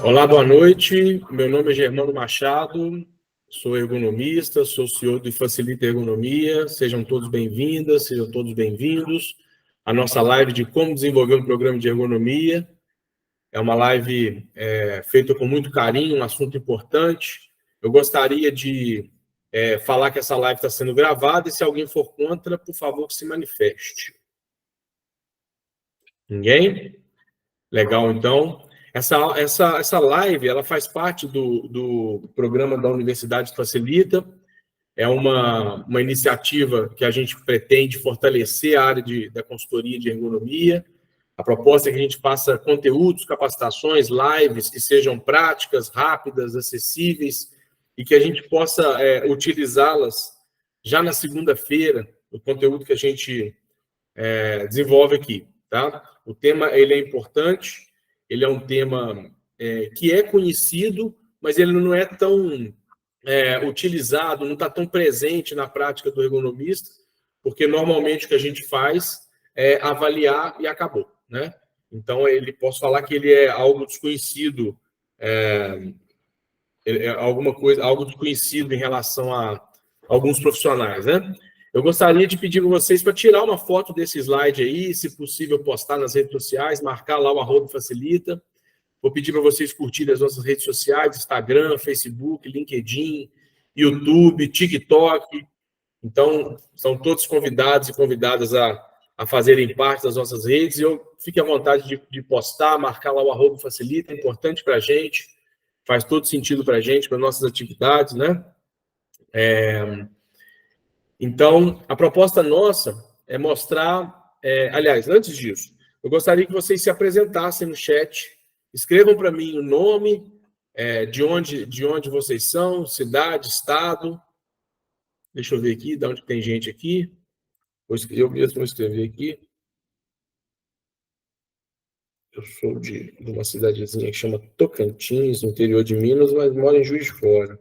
Olá, boa noite. Meu nome é Germano Machado, sou ergonomista, sou CEO do Facilita Ergonomia. Sejam todos bem-vindas, sejam todos bem-vindos à nossa live de como desenvolver um programa de ergonomia. É uma live feita com muito carinho, um assunto importante. Eu gostaria de falar que essa live está sendo gravada e se alguém for contra, por favor, que se manifeste. Ninguém? Legal, então. Essa live ela faz parte do programa da Universidade Facilita. É uma iniciativa que a gente pretende fortalecer a área da consultoria de ergonomia. A proposta é que a gente faça conteúdos, capacitações, lives que sejam práticas, rápidas, acessíveis e que a gente possa utilizá-las já na segunda-feira, o conteúdo que a gente desenvolve aqui. Tá? O tema ele é importante. Ele é um tema que é conhecido, mas ele não é tão utilizado, não está tão presente na prática do ergonomista, porque normalmente o que a gente faz é avaliar e acabou, né? Então, posso falar que ele é algo desconhecido, algo desconhecido em relação a alguns profissionais, né? Eu gostaria de pedir para vocês para tirar uma foto desse slide aí, se possível postar nas redes sociais, marcar lá o @facilita. Vou pedir para vocês curtirem as nossas redes sociais, Instagram, Facebook, LinkedIn, YouTube, TikTok. Então, são todos convidados e convidadas a fazerem parte das nossas redes. Fique à vontade de postar, marcar lá o @facilita, é importante para a gente, faz todo sentido para a gente, para nossas atividades, né? Então, a proposta nossa é mostrar... aliás, antes disso, eu gostaria que vocês se apresentassem no chat. Escrevam para mim o nome, de onde vocês são, cidade, estado. Deixa eu ver aqui, de onde tem gente aqui. Eu mesmo vou escrever aqui. Eu sou de uma cidadezinha que chama Tocantins, no interior de Minas, mas moro em Juiz de Fora.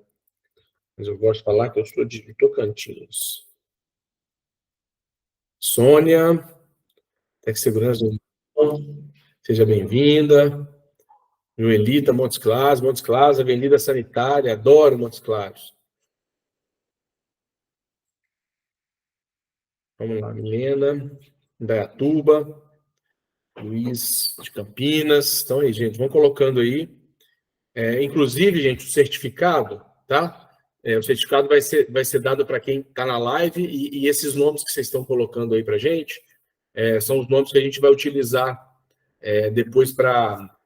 Mas eu gosto de falar que eu sou de Tocantins. Sônia, Tec Segurança, seja bem-vinda. Joelita, Montes Claros, Avenida Sanitária, adoro Montes Claros. Vamos lá, Milena, Indaiatuba, Luiz de Campinas. Então aí, gente, vão colocando aí. Inclusive, gente, o certificado, tá? O certificado vai ser dado para quem está na live e esses nomes que vocês estão colocando aí para a gente são os nomes que a gente vai utilizar depois para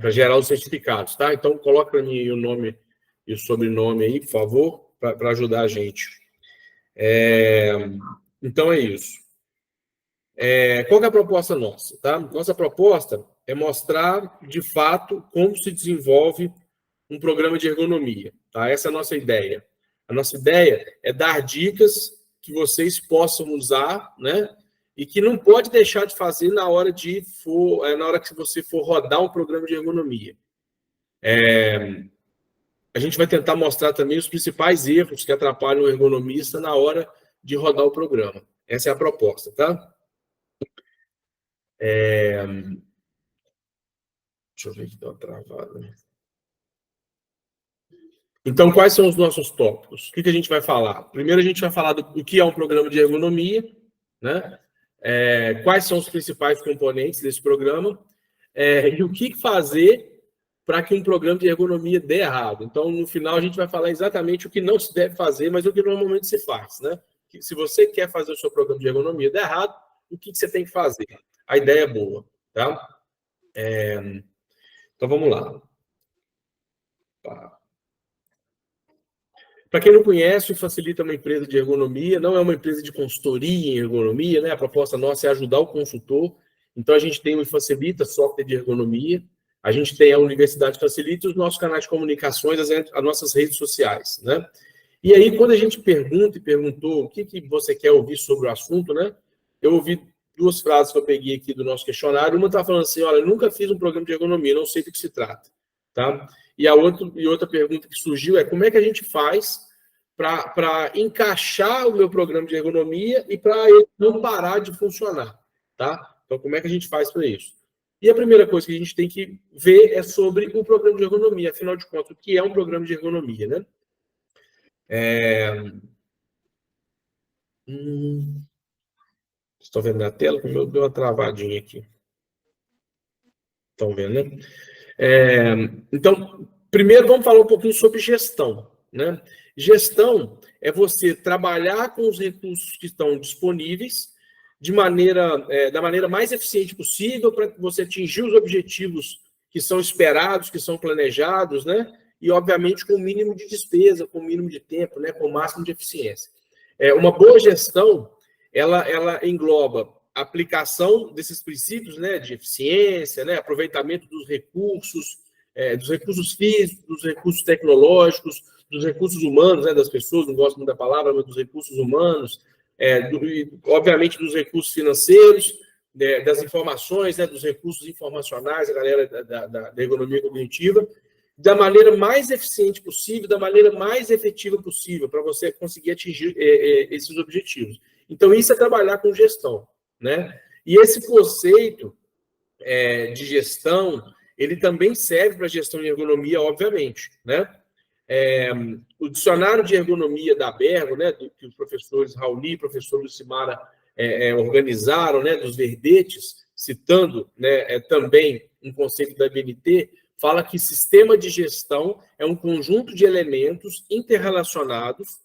gerar os certificados, tá? Então, coloca para mim o nome e o sobrenome aí, por favor, para ajudar a gente. Então, é isso. Qual que é a proposta nossa? Tá? Nossa proposta é mostrar, de fato, como se desenvolve um programa de ergonomia. Tá? Essa é a nossa ideia. A nossa ideia é dar dicas que vocês possam usar, né? E que não pode deixar de fazer na hora que você for rodar um programa de ergonomia. A gente vai tentar mostrar também os principais erros que atrapalham o ergonomista na hora de rodar o programa. Essa é a proposta, tá? Deixa eu ver aqui, dá uma travada. Então, quais são os nossos tópicos? O que a gente vai falar? Primeiro, a gente vai falar do que é um programa de ergonomia, né? Quais são os principais componentes desse programa e o que fazer para que um programa de ergonomia dê errado. Então, no final, a gente vai falar exatamente o que não se deve fazer, mas o que normalmente se faz, né? Se você quer fazer o seu programa de ergonomia dar errado, o que você tem que fazer? A ideia é boa, tá? Então, vamos lá. Para quem não conhece, o Facilita é uma empresa de ergonomia, não é uma empresa de consultoria em ergonomia, né? A proposta nossa é ajudar o consultor. Então, a gente tem o Facilita, software de ergonomia, a gente tem a Universidade Facilita e os nossos canais de comunicações, as nossas redes sociais, né? E aí, quando a gente perguntou o que você quer ouvir sobre o assunto, né? Eu ouvi duas frases que eu peguei aqui do nosso questionário. Uma está falando assim, olha, eu nunca fiz um programa de ergonomia, não sei do que se trata. Tá? E outra pergunta que surgiu é como é que a gente faz para encaixar o meu programa de ergonomia e para ele não parar de funcionar. Tá? Então, como é que a gente faz para isso? E a primeira coisa que a gente tem que ver é sobre o programa de ergonomia. Afinal de contas, o que é um programa de ergonomia, né? Estão vendo na tela? Como deu uma travadinha aqui. Estão vendo, né? Então, primeiro vamos falar um pouquinho sobre gestão, né? Gestão é você trabalhar com os recursos que estão disponíveis da maneira mais eficiente possível para você atingir os objetivos que são esperados, que são planejados, né? E, obviamente, com o mínimo de despesa, com o mínimo de tempo, né? Com o máximo de eficiência. Uma boa gestão, ela engloba a aplicação desses princípios, né? De eficiência, né? Aproveitamento dos recursos físicos, dos recursos tecnológicos, dos recursos humanos, né? Das pessoas, não gosto muito da palavra, mas dos recursos humanos, obviamente dos recursos financeiros, das informações, né, dos recursos informacionais, a galera da ergonomia cognitiva, da maneira mais eficiente possível, da maneira mais efetiva possível, para você conseguir atingir esses objetivos. Então, isso é trabalhar com gestão, né? E esse conceito de gestão, ele também serve para a gestão de ergonomia, obviamente, né? O dicionário de ergonomia da Abergo, né, que os professores Raoni e professor Lucimara organizaram, né, dos verbetes, citando, né, também um conceito da BNT, fala que sistema de gestão é um conjunto de elementos interrelacionados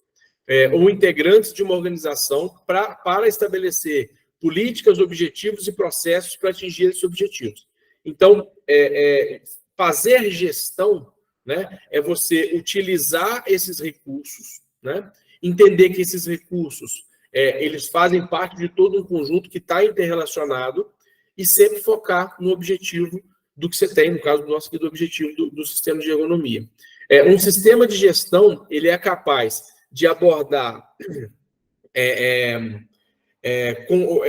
ou integrantes de uma organização para estabelecer políticas, objetivos e processos para atingir esses objetivos. Então, fazer gestão, né, é você utilizar esses recursos, né, entender que esses recursos eles fazem parte de todo um conjunto que está interrelacionado e sempre focar no objetivo do que você tem, no caso do nosso aqui, do objetivo do sistema de ergonomia. Um sistema de gestão, ele é capaz de abordar com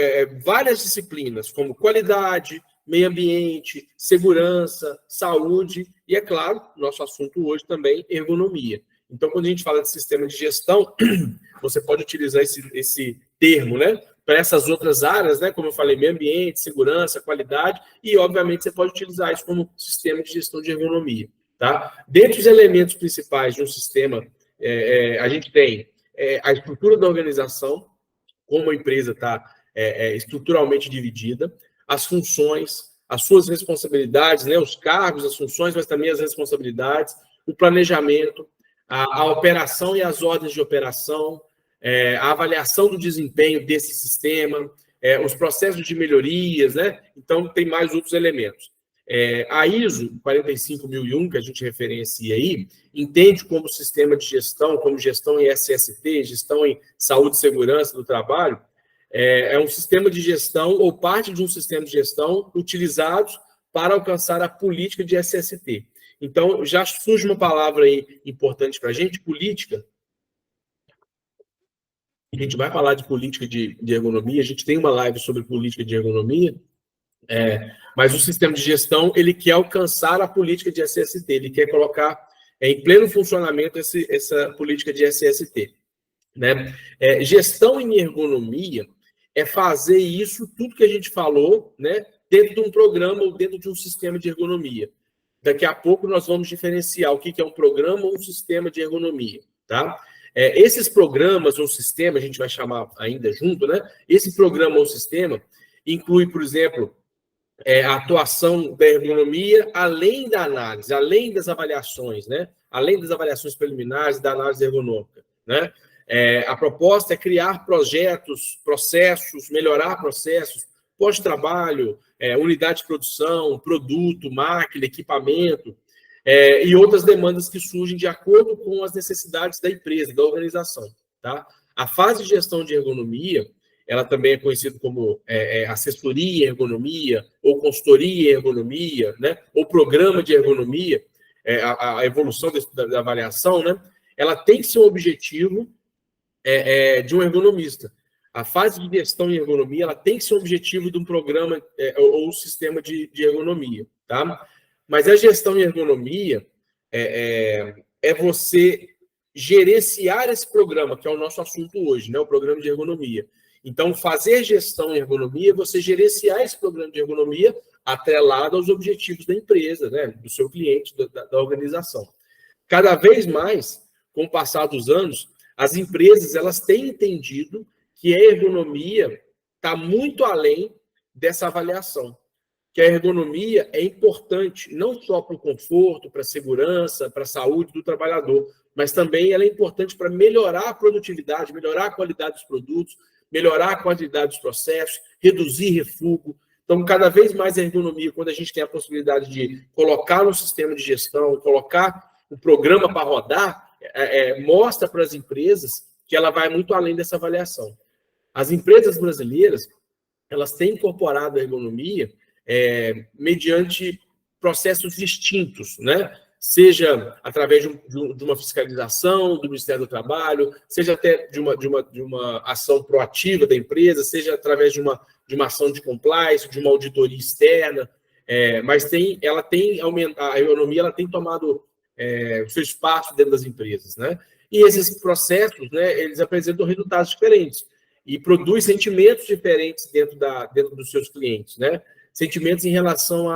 várias disciplinas, como qualidade, meio ambiente, segurança, saúde e, é claro, nosso assunto hoje também, ergonomia. Então, quando a gente fala de sistema de gestão, você pode utilizar esse termo, né, para essas outras áreas, né, como eu falei, meio ambiente, segurança, qualidade, e, obviamente, você pode utilizar isso como sistema de gestão de ergonomia. Tá? Dentre os elementos principais de um sistema, a gente tem a estrutura da organização, como a empresa está estruturalmente dividida, as funções, as suas responsabilidades, né, os cargos, as funções, mas também as responsabilidades, o planejamento, a operação e as ordens de operação, a avaliação do desempenho desse sistema, os processos de melhorias, né? Então, tem mais outros elementos. A ISO 45001, que a gente referencia aí, entende como sistema de gestão, como gestão em SST, gestão em saúde e segurança do trabalho, é um sistema de gestão ou parte de um sistema de gestão utilizados para alcançar a política de SST. Então, já surge uma palavra aí importante para a gente, política. A gente vai falar de política de ergonomia, a gente tem uma live sobre política de ergonomia, mas o sistema de gestão, ele quer alcançar a política de SST, ele quer colocar em pleno funcionamento essa política de SST. Né? Gestão em ergonomia é fazer isso, tudo que a gente falou, né, dentro de um programa ou dentro de um sistema de ergonomia. Daqui a pouco nós vamos diferenciar o que é um programa ou um sistema de ergonomia. Tá? Esses programas ou sistema, a gente vai chamar ainda junto, né? Esse programa ou sistema inclui, por exemplo, a atuação da ergonomia além da análise, além das avaliações, né? Além das avaliações preliminares da análise ergonômica, né? A proposta é criar projetos, processos, melhorar processos, pós-trabalho, unidade de produção, produto, máquina, equipamento, e outras demandas que surgem de acordo com as necessidades da empresa, da organização. Tá? A fase de gestão de ergonomia, ela também é conhecida como assessoria em ergonomia, ou consultoria em ergonomia, né? Ou programa de ergonomia, a evolução da avaliação, né? Ela tem que ser um objetivo de um ergonomista. A fase de gestão em ergonomia ela tem que ser um objetivo de um programa ou sistema de ergonomia, tá? Mas a gestão em ergonomia é você gerenciar esse programa, que é o nosso assunto hoje, né? O programa de ergonomia. Então, fazer gestão em ergonomia é você gerenciar esse programa de ergonomia atrelado aos objetivos da empresa, né? Do seu cliente, da organização. Cada vez mais, com o passar dos anos, as empresas elas têm entendido que a ergonomia está muito além dessa avaliação. Que a ergonomia é importante não só para o conforto, para a segurança, para a saúde do trabalhador, mas também ela é importante para melhorar a produtividade, melhorar a qualidade dos produtos, melhorar a qualidade dos processos, reduzir refúgio. Então, cada vez mais a ergonomia, quando a gente tem a possibilidade de colocar no sistema de gestão, colocar o programa para rodar, mostra para as empresas que ela vai muito além dessa avaliação. As empresas brasileiras, elas têm incorporado a ergonomia mediante processos distintos, né? Seja através de uma fiscalização do Ministério do Trabalho, seja até de uma ação proativa da empresa, seja através de uma ação de compliance, de uma auditoria externa, mas a ergonomia ela tem tomado o seu espaço dentro das empresas, né? E esses processos, né, eles apresentam resultados diferentes e produz sentimentos diferentes dentro dos seus clientes, né? Sentimentos em relação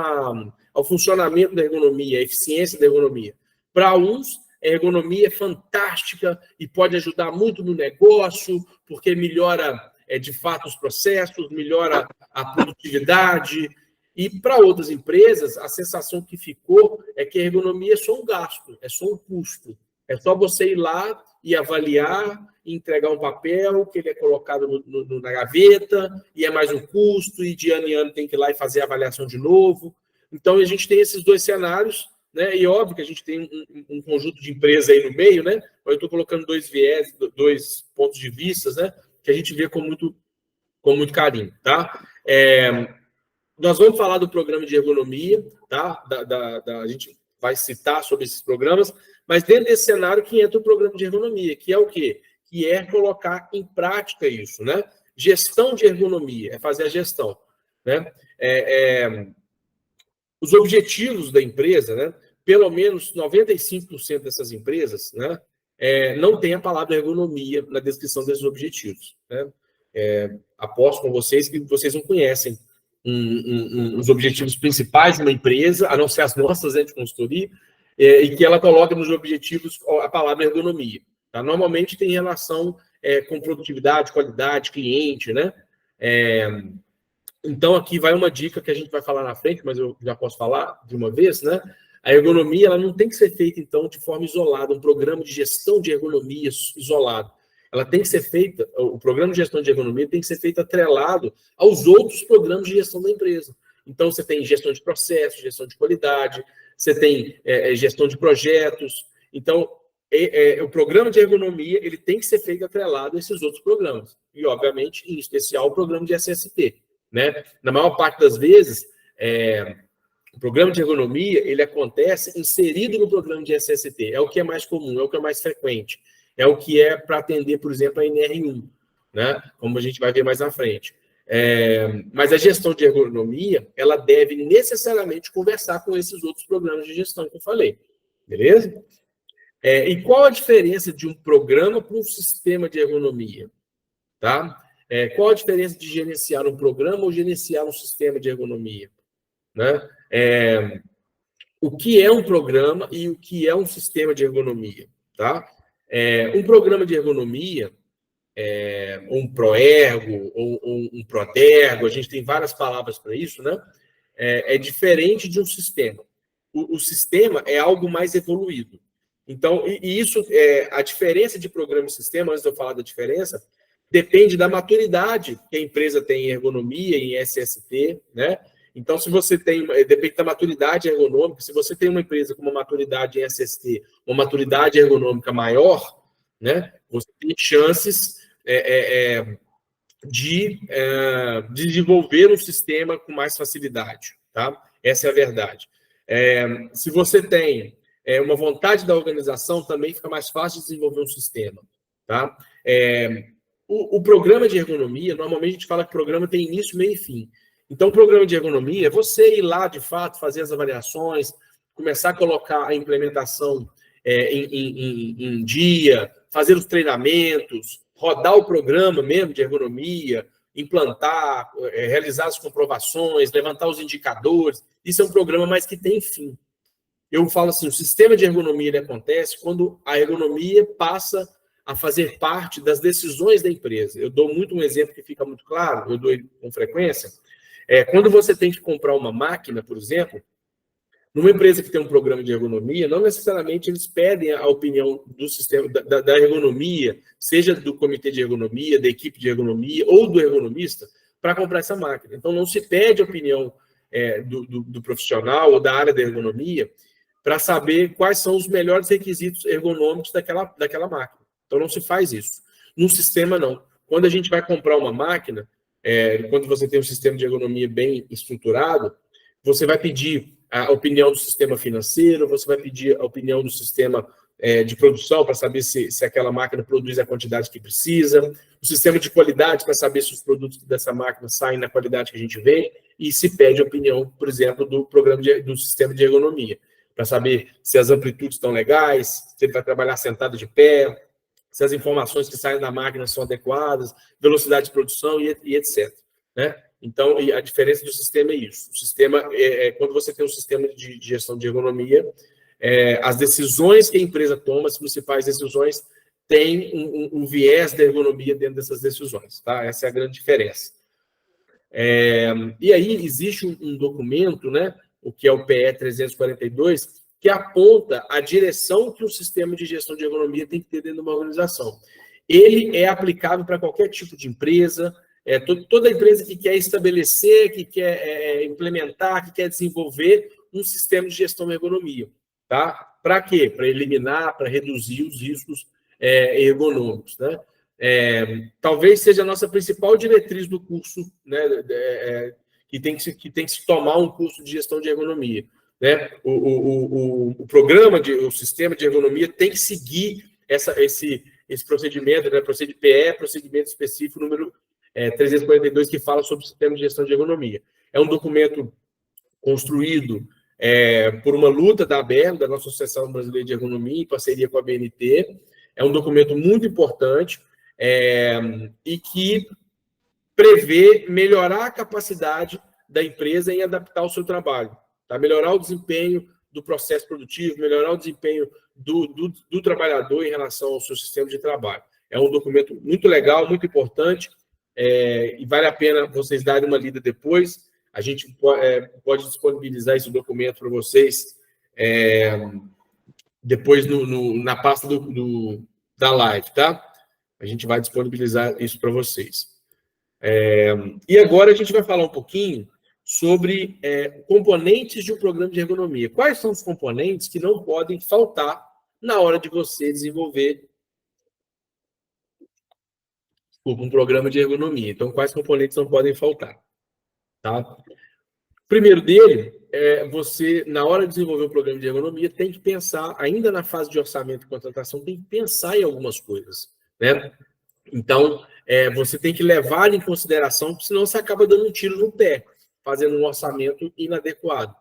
ao funcionamento da ergonomia, a eficiência da ergonomia. Para uns, a ergonomia é fantástica e pode ajudar muito no negócio, porque melhora, de fato, os processos, melhora a produtividade. E para outras empresas, a sensação que ficou é que a ergonomia é só um gasto, é só um custo. É só você ir lá e avaliar, e entregar um papel que ele é colocado na gaveta, e é mais um custo, e de ano em ano tem que ir lá e fazer a avaliação de novo. Então, a gente tem esses dois cenários, né? E óbvio que a gente tem um conjunto de empresas aí no meio, né? Eu estou colocando dois viés, dois pontos de vista, né? Que a gente vê com muito carinho, tá? Nós vamos falar do programa de ergonomia, tá? A gente vai citar sobre esses programas, mas dentro desse cenário que entra o programa de ergonomia, que é o quê? Que é colocar em prática isso, né? Gestão de ergonomia, é fazer a gestão, né? Os objetivos da empresa, né? Pelo menos 95% dessas empresas, né? Não tem a palavra ergonomia na descrição desses objetivos, né? Aposto com vocês que vocês não conhecem os objetivos principais de uma empresa, a não ser as nossas, né, de consultoria, e que ela coloca nos objetivos a palavra ergonomia. Tá? Normalmente tem relação com produtividade, qualidade, cliente, né? Então, aqui vai uma dica que a gente vai falar na frente, mas eu já posso falar de uma vez, né? A ergonomia ela não tem que ser feita, então, de forma isolada, um programa de gestão de ergonomia isolado. Ela tem que ser feita, o programa de gestão de ergonomia tem que ser feito atrelado aos outros programas de gestão da empresa. Então, você tem gestão de processos, gestão de qualidade, você tem gestão de projetos. Então, o programa de ergonomia ele tem que ser feito atrelado a esses outros programas. E, obviamente, em especial, o programa de SST. Né? Na maior parte das vezes, o programa de ergonomia ele acontece inserido no programa de SST. É o que é mais comum, é o que é mais frequente. É o que é para atender, por exemplo, a NR1, né? Como a gente vai ver mais na frente. Mas a gestão de ergonomia, ela deve necessariamente conversar com esses outros programas de gestão que eu falei. Beleza? E qual a diferença de um programa para um sistema de ergonomia? Tá? Qual a diferença de gerenciar um programa ou gerenciar um sistema de ergonomia? Né? O que é um programa e o que é um sistema de ergonomia? Tá? Um programa de ergonomia, um Proergo, ou um Prodergo, a gente tem várias palavras para isso, né? É diferente de um sistema. O sistema é algo mais evoluído. Então, isso, a diferença de programa e sistema, antes de eu falar da diferença, depende da maturidade que a empresa tem em ergonomia, em SST, né? Então, se você tem, depende da maturidade ergonômica, se você tem uma empresa com uma maturidade em SST, uma maturidade ergonômica maior, né? Você tem chances de desenvolver um sistema com mais facilidade, tá? Essa é a verdade. Se você tem uma vontade da organização, também fica mais fácil de desenvolver um sistema, tá? O programa de ergonomia, normalmente a gente fala que o programa tem início, meio e fim. Então, o programa de ergonomia é você ir lá, de fato, fazer as avaliações, começar a colocar a implementação em dia, fazer os treinamentos, rodar o programa mesmo de ergonomia, implantar, realizar as comprovações, levantar os indicadores. Isso é um programa mais que tem fim. Eu falo assim, o sistema de ergonomia ele acontece quando a ergonomia passa a fazer parte das decisões da empresa. Eu dou muito um exemplo que fica muito claro, eu dou com frequência. Quando você tem que comprar uma máquina, por exemplo, numa empresa que tem um programa de ergonomia, não necessariamente eles pedem a opinião do sistema da ergonomia, seja do comitê de ergonomia, da equipe de ergonomia ou do ergonomista, para comprar essa máquina. Então, não se pede a opinião do profissional ou da área da ergonomia para saber quais são os melhores requisitos ergonômicos daquela máquina. Então, não se faz isso. No sistema, não. Quando a gente vai comprar uma máquina, quando você tem um sistema de ergonomia bem estruturado, você vai pedir a opinião do sistema financeiro, você vai pedir a opinião do sistema de produção para saber se aquela máquina produz a quantidade que precisa, o sistema de qualidade para saber se os produtos dessa máquina saem na qualidade que a gente vê, e se pede a opinião, por exemplo, do programa do sistema de ergonomia, para saber se as amplitudes estão legais, se ele vai trabalhar sentado de pé, se as informações que saem da máquina são adequadas, velocidade de produção e etc. Né? Então, a diferença do sistema é isso. O sistema, quando você tem um sistema de gestão de ergonomia, as decisões que a empresa toma, as principais decisões, têm um viés da ergonomia dentro dessas decisões. Tá? Essa é a grande diferença. E aí existe um documento, né, o que é o PE 342, que aponta a direção que o sistema de gestão de ergonomia tem que ter dentro de uma organização. Ele é aplicável para qualquer tipo de empresa, toda empresa que quer estabelecer, que quer implementar, que quer desenvolver um sistema de gestão de ergonomia. Tá? Para quê? Para eliminar, para reduzir os riscos ergonômicos. Né? Talvez seja a nossa principal diretriz do curso, né, que tem que se tomar um curso de gestão de ergonomia. Né? O programa, o sistema de ergonomia tem que seguir esse procedimento, né? Procedimento específico número 342, que fala sobre o sistema de gestão de ergonomia. É um documento construído por uma luta da ABERN, da nossa Associação Brasileira de Ergonomia, em parceria com a BNT. É um documento muito importante e que prevê melhorar a capacidade da empresa em adaptar o seu trabalho, tá? Melhorar o desempenho do processo produtivo, melhorar o desempenho do trabalhador em relação ao seu sistema de trabalho. É um documento muito legal, muito importante, e vale a pena vocês darem uma lida depois. A gente pode disponibilizar esse documento para vocês depois na pasta da live, tá? A gente vai disponibilizar isso para vocês. E agora a gente vai falar um pouquinho sobre componentes de um programa de ergonomia. Quais são os componentes que não podem faltar na hora de você desenvolver um programa de ergonomia? Então, quais componentes não podem faltar? Tá? O primeiro dele você, na hora de desenvolver um programa de ergonomia, tem que pensar, ainda na fase de orçamento e contratação, tem que pensar em algumas coisas. Né? Então, você tem que levar em consideração, senão você acaba dando um tiro no pé, fazendo um orçamento inadequado.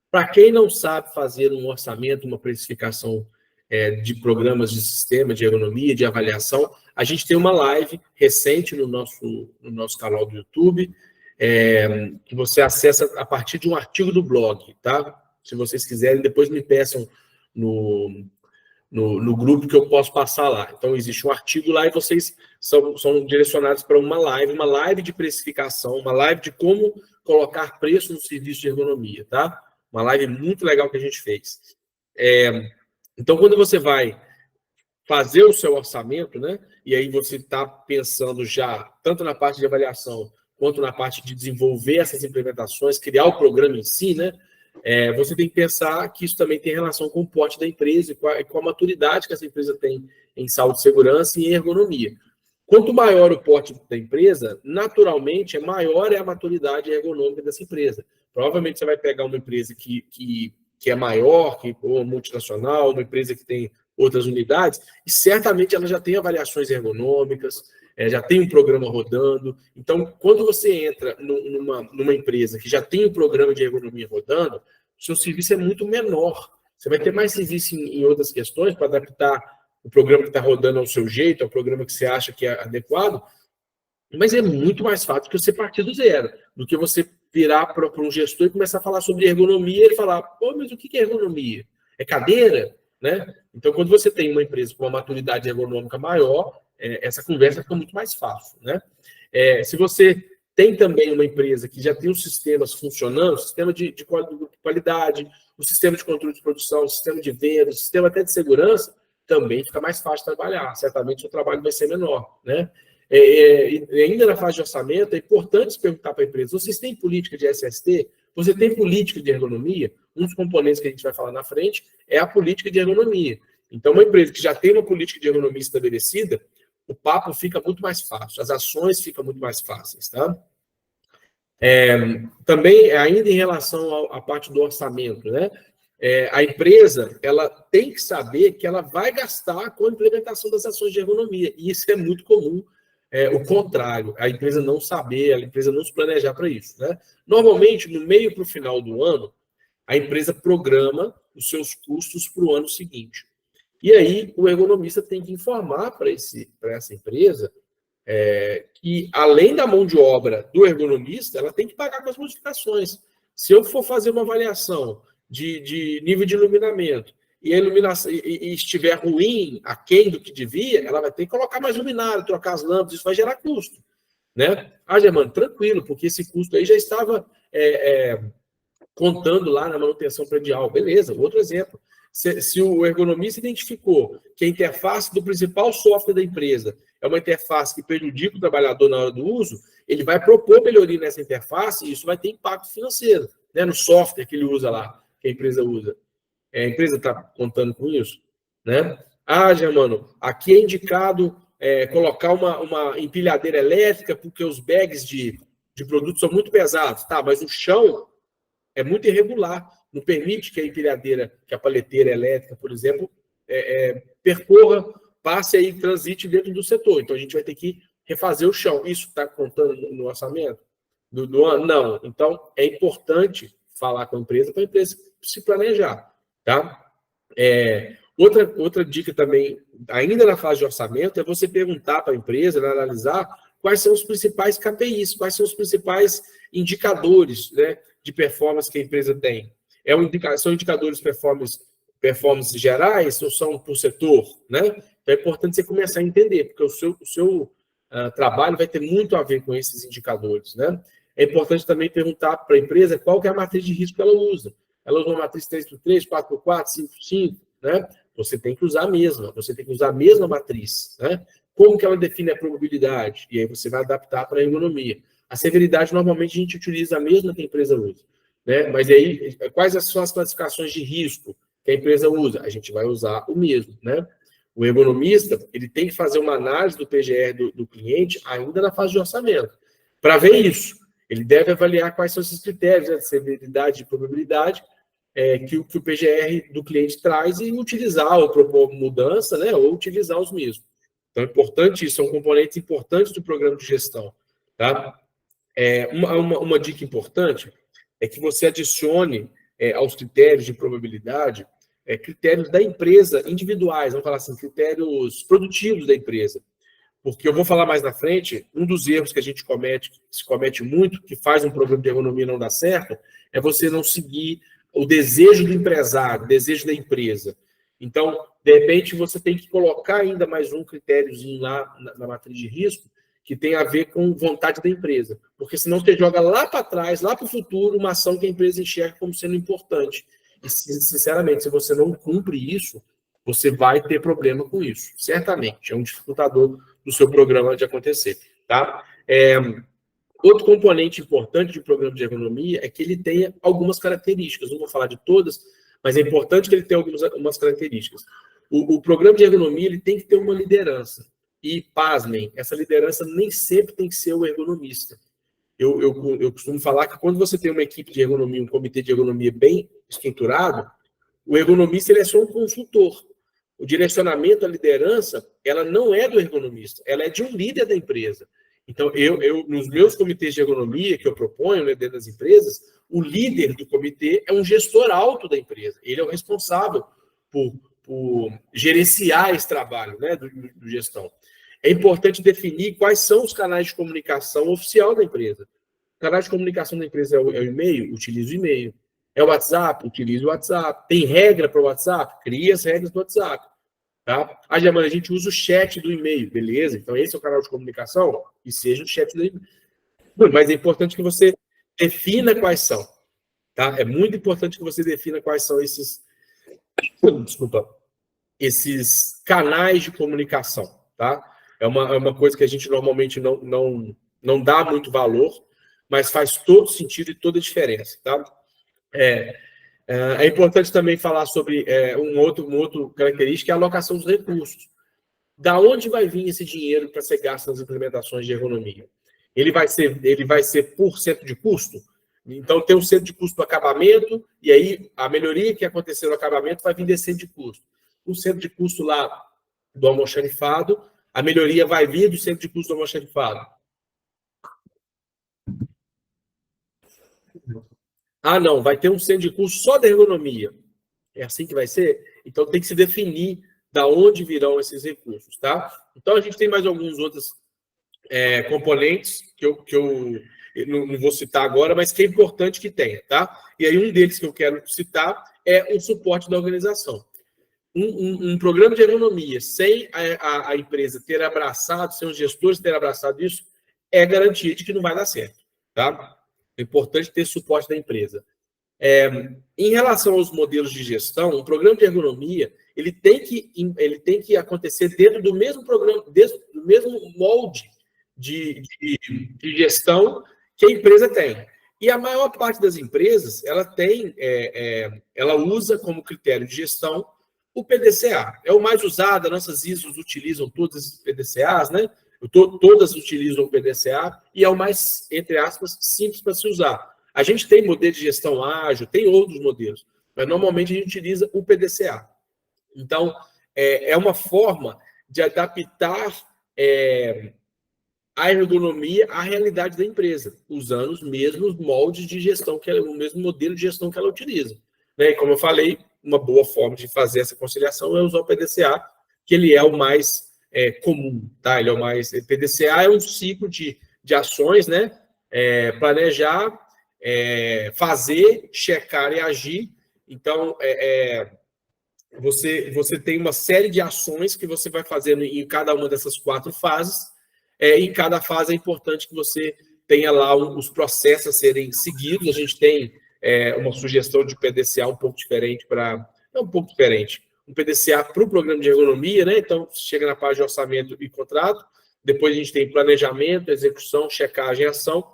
Para quem não sabe fazer um orçamento, uma precificação de programas de sistema, de ergonomia, de avaliação, a gente tem uma live recente no nosso canal do YouTube, que você acessa a partir de um artigo do blog, tá? Se vocês quiserem, depois me peçam no grupo que eu posso passar lá. Então, existe um artigo lá e vocês são direcionados para uma live de precificação, uma live de como colocar preço no serviço de ergonomia, tá? Uma live muito legal que a gente fez. Então, quando você vai fazer o seu orçamento, né? E aí você está pensando já, tanto na parte de avaliação, quanto na parte de desenvolver essas implementações, criar o programa em si, né? Você tem que pensar que isso também tem relação com o porte da empresa e com a maturidade que essa empresa tem em saúde e segurança e em ergonomia. Quanto maior o porte da empresa, naturalmente, maior é a maturidade ergonômica dessa empresa. Provavelmente você vai pegar uma empresa que é maior, ou multinacional, uma empresa que tem outras unidades, e certamente ela já tem avaliações ergonômicas, já tem um programa rodando. Então, quando você entra numa empresa que já tem um programa de ergonomia rodando, o seu serviço é muito menor. Você vai ter mais serviço em outras questões para adaptar o programa que está rodando ao seu jeito, ao programa que você acha que é adequado, mas é muito mais fácil que você partir do zero, do que você virar para um gestor e começar a falar sobre ergonomia e ele falar, pô, mas o que é ergonomia? É cadeira? Né? Então, quando você tem uma empresa com uma maturidade ergonômica maior, essa conversa fica muito mais fácil. Né? Se você tem também uma empresa que já tem os sistemas funcionando, o sistema de qualidade, o sistema de controle de produção, o sistema de vendas, o sistema até de segurança, também fica mais fácil trabalhar. Certamente o seu trabalho vai ser menor. Né? E ainda na fase de orçamento, é importante perguntar para a empresa, vocês têm política de SST? Você tem política de ergonomia? Um dos componentes que a gente vai falar na frente é a política de ergonomia. Então, uma empresa que já tem uma política de ergonomia estabelecida, o papo fica muito mais fácil, as ações ficam muito mais fáceis. Tá? Também, ainda em relação à parte do orçamento, né? A empresa ela tem que saber que ela vai gastar com a implementação das ações de ergonomia, e isso é muito comum. O contrário, a empresa não saber, a empresa não se planejar para isso. Né? Normalmente, no meio para o final do ano, a empresa programa os seus custos para o ano seguinte. E aí, o ergonomista tem que informar para essa empresa que, além da mão de obra do ergonomista, ela tem que pagar com as modificações. Se eu for fazer uma avaliação de nível de iluminamento e a iluminação estiver ruim, aquém do que devia, ela vai ter que colocar mais luminária, trocar as lâmpadas, isso vai gerar custo. Né? Germano, tranquilo, porque esse custo aí já estava contando lá na manutenção predial. Beleza, outro exemplo. Se o ergonomista identificou que a interface do principal software da empresa é uma interface que prejudica o trabalhador na hora do uso, ele vai propor melhoria nessa interface e isso vai ter impacto financeiro, né, no software que ele usa lá, que a empresa usa. A empresa está contando com isso? Né? Germano, aqui é indicado colocar uma empilhadeira elétrica porque os bags de produtos são muito pesados. Tá, mas o chão é muito irregular. Não permite que a empilhadeira, que a paleteira elétrica, por exemplo, percorra, passe aí, transite dentro do setor. Então, a gente vai ter que refazer o chão. Isso está contando no orçamento do ano? Não. Então, é importante falar com a empresa para a empresa se planejar. Tá? Outra dica também, ainda na fase de orçamento, é você perguntar para a empresa, analisar quais são os principais KPIs, quais são os principais indicadores, né, de performance que a empresa tem. São indicadores performance gerais ou são por setor? Né? Então, é importante você começar a entender, porque o seu trabalho vai ter muito a ver com esses indicadores. Né? É importante também perguntar para a empresa qual que é a matriz de risco que ela usa. Ela usa uma matriz 3x3, 4x4, 5x5, né? Você tem que usar a mesma, você tem que usar a mesma matriz. Né? Como que ela define a probabilidade? E aí você vai adaptar para a ergonomia. A severidade, normalmente, a gente utiliza a mesma que a empresa usa. Né? Mas aí, quais são as classificações de risco que a empresa usa? A gente vai usar o mesmo. Né? O ergonomista ele tem que fazer uma análise do PGR do cliente ainda na fase de orçamento. Para ver isso, ele deve avaliar quais são esses critérios, né, de severidade e probabilidade que o PGR do cliente traz e utilizar ou propor mudança, né, ou utilizar os mesmos. Então, é importante isso, são componentes importantes do programa de gestão. Tá? Uma dica importante é que você adicione aos critérios de probabilidade critérios da empresa individuais, vamos falar assim, critérios produtivos da empresa. Porque eu vou falar mais na frente, um dos erros que a gente se comete muito, que faz um programa de ergonomia não dar certo, é você não seguir o desejo do empresário, o desejo da empresa. Então, de repente, você tem que colocar ainda mais um critériozinho lá na matriz de risco, que tem a ver com vontade da empresa. Porque senão você joga lá para trás, lá para o futuro, uma ação que a empresa enxerga como sendo importante. E, sinceramente, se você não cumpre isso, você vai ter problema com isso. Certamente. É um dificultador do seu programa de acontecer. Tá? Outro componente importante de programa de ergonomia é que ele tenha algumas características. Não vou falar de todas, mas é importante que ele tenha algumas características. O programa de ergonomia ele tem que ter uma liderança. E, pasmem, essa liderança nem sempre tem que ser o ergonomista. Eu costumo falar que quando você tem uma equipe de ergonomia, um comitê de ergonomia bem estruturado, o ergonomista ele é só um consultor. O direcionamento, a liderança, ela não é do ergonomista, ela é de um líder da empresa. Então, nos meus comitês de ergonomia que eu proponho, né, dentro das empresas, o líder do comitê é um gestor alto da empresa. Ele é o responsável por gerenciar esse trabalho, né, do gestão. É importante definir quais são os canais de comunicação oficial da empresa. O canal de comunicação da empresa é o e-mail? Utilize o e-mail. É o WhatsApp? Utilize o WhatsApp. Tem regra para o WhatsApp? Crie as regras do WhatsApp. Tá? A gente usa o chat do e-mail, beleza? Então, esse é o canal de comunicação, e seja o chat do e-mail. Mas é importante que você defina quais são. Tá? É muito importante que você defina quais são esses canais de comunicação. Tá? É uma coisa que a gente normalmente não dá muito valor, mas faz todo sentido e toda diferença. Tá? É importante também falar sobre uma outra característica, que é a alocação dos recursos. Da onde vai vir esse dinheiro para ser gasto nas implementações de ergonomia? Ele vai ser por centro de custo? Então, tem um centro de custo do acabamento, e aí a melhoria que acontecer no acabamento vai vir desse centro de custo. O centro de custo lá do almoxarifado, a melhoria vai vir do centro de custo do almoxarifado. Ah, não, vai ter um centro de custo só da ergonomia. É assim que vai ser? Então, tem que se definir da onde virão esses recursos, tá? Então, a gente tem mais alguns outros componentes que eu não vou citar agora, mas que é importante que tenha, tá? E aí, um deles que eu quero citar é o suporte da organização. Um programa de ergonomia sem a empresa ter abraçado, sem os gestores terem abraçado isso, é garantia de que não vai dar certo, tá? É importante ter suporte da empresa. Em relação aos modelos de gestão, um programa de ergonomia ele tem que acontecer dentro do mesmo programa, do mesmo molde de gestão que a empresa tem. E a maior parte das empresas ela usa como critério de gestão o PDCA. É o mais usado, as nossas ISOs utilizam todos esses PDCAs, né? Todas utilizam o PDCA e é o mais, entre aspas, simples para se usar. A gente tem modelo de gestão ágil, tem outros modelos, mas normalmente a gente utiliza o PDCA. Então, é uma forma de adaptar a ergonomia à realidade da empresa, usando os mesmos moldes de gestão, o mesmo modelo de gestão que ela utiliza. Né? E como eu falei, uma boa forma de fazer essa conciliação é usar o PDCA, que ele é o mais comum. Tá? Ele é o mais. PDCA é um ciclo de ações, né? Planejar, fazer, checar e agir. Então, você tem uma série de ações que você vai fazendo em cada uma dessas 4 fases. Em cada fase é importante que você tenha lá os processos a serem seguidos. A gente tem uma sugestão de PDCA um pouco diferente um PDCA para o programa de ergonomia, né? Então, chega na parte de orçamento e contrato. Depois a gente tem planejamento, execução, checagem e ação.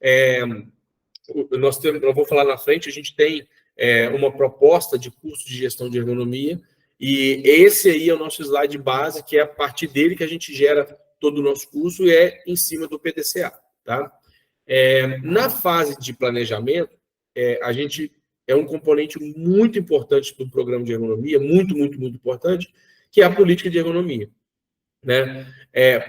Eu vou falar na frente, a gente tem uma proposta de curso de gestão de ergonomia, e esse aí é o nosso slide base, que é a partir dele que a gente gera todo o nosso curso, e é em cima do PDCA. Tá? Na fase de planejamento, a gente é um componente muito importante do programa de ergonomia, muito, muito, muito importante, que é a política de ergonomia. Né?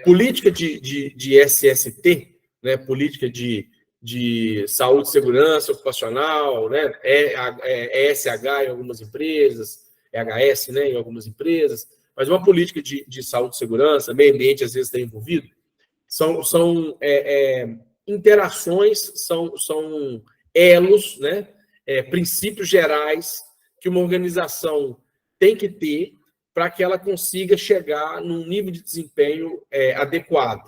Política de SST, né? Política de saúde e segurança ocupacional, né? ESH em algumas empresas, EHS, né? Em algumas empresas, mas uma política de saúde e segurança, meio ambiente às vezes está envolvido, são interações, são elos, né? Princípios gerais que uma organização tem que ter para que ela consiga chegar num nível de desempenho adequado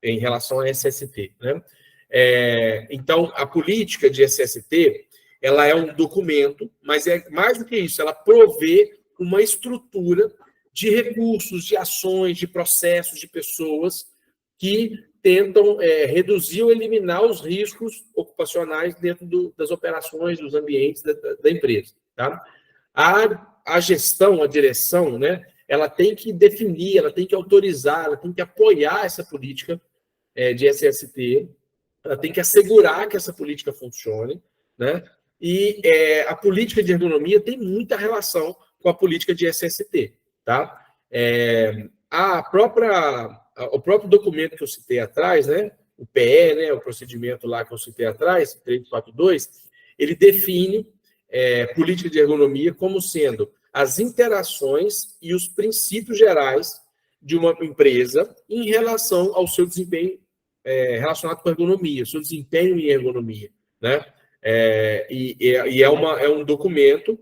em relação a SST. Né? Então, a política de SST ela é um documento, mas é mais do que isso, ela provê uma estrutura de recursos, de ações, de processos, de pessoas que tentam reduzir ou eliminar os riscos ocupacionais dentro das operações, dos ambientes da empresa. Tá? A gestão, a direção, né, ela tem que definir, ela tem que autorizar, ela tem que apoiar essa política de SST, ela tem que assegurar que essa política funcione, né? E a política de ergonomia tem muita relação com a política de SST. tá? O próprio documento que eu citei atrás, né? O PE, né? O procedimento lá que eu citei atrás, 342, ele define política de ergonomia como sendo as interações e os princípios gerais de uma empresa em relação ao seu desempenho relacionado com a ergonomia, seu desempenho em ergonomia, né? É um documento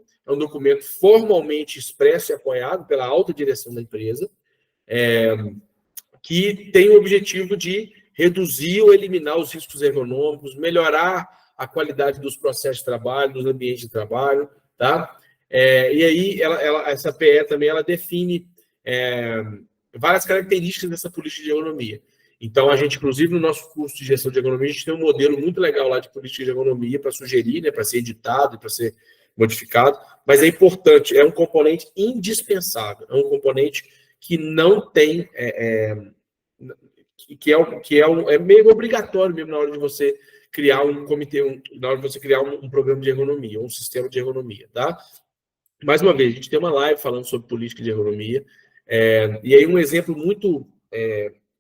formalmente expresso e apoiado pela alta direção da empresa, que tem o objetivo de reduzir ou eliminar os riscos ergonômicos, melhorar a qualidade dos processos de trabalho, dos ambientes de trabalho, tá? E aí, essa PE também, ela define várias características dessa política de ergonomia. Então, a gente, inclusive, no nosso curso de gestão de ergonomia, a gente tem um modelo muito legal lá de política de ergonomia para sugerir, né, para ser editado e para ser modificado, mas é importante, é um componente indispensável, é um componente que não tem, é meio obrigatório mesmo na hora de você criar um comitê, na hora de você criar um programa de ergonomia, um sistema de ergonomia, tá? Mais uma vez, a gente tem uma live falando sobre política de ergonomia, e aí um exemplo muito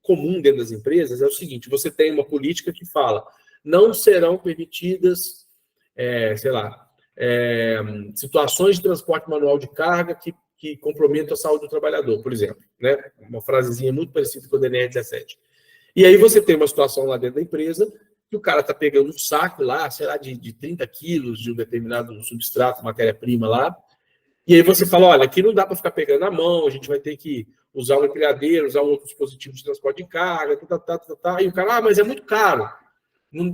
comum dentro das empresas é o seguinte: você tem uma política que fala não serão permitidas, situações de transporte manual de carga que comprometam a saúde do trabalhador, por exemplo, né? Uma frasezinha muito parecida com o DNR-17. E aí você tem uma situação lá dentro da empresa que o cara está pegando um saco lá, sei lá, de 30 quilos de um determinado substrato, matéria-prima lá, e aí você fala, olha, aqui não dá para ficar pegando na mão, a gente vai ter que usar um empilhadeiro, usar um outro dispositivo de transporte de carga, e o cara, mas é muito caro.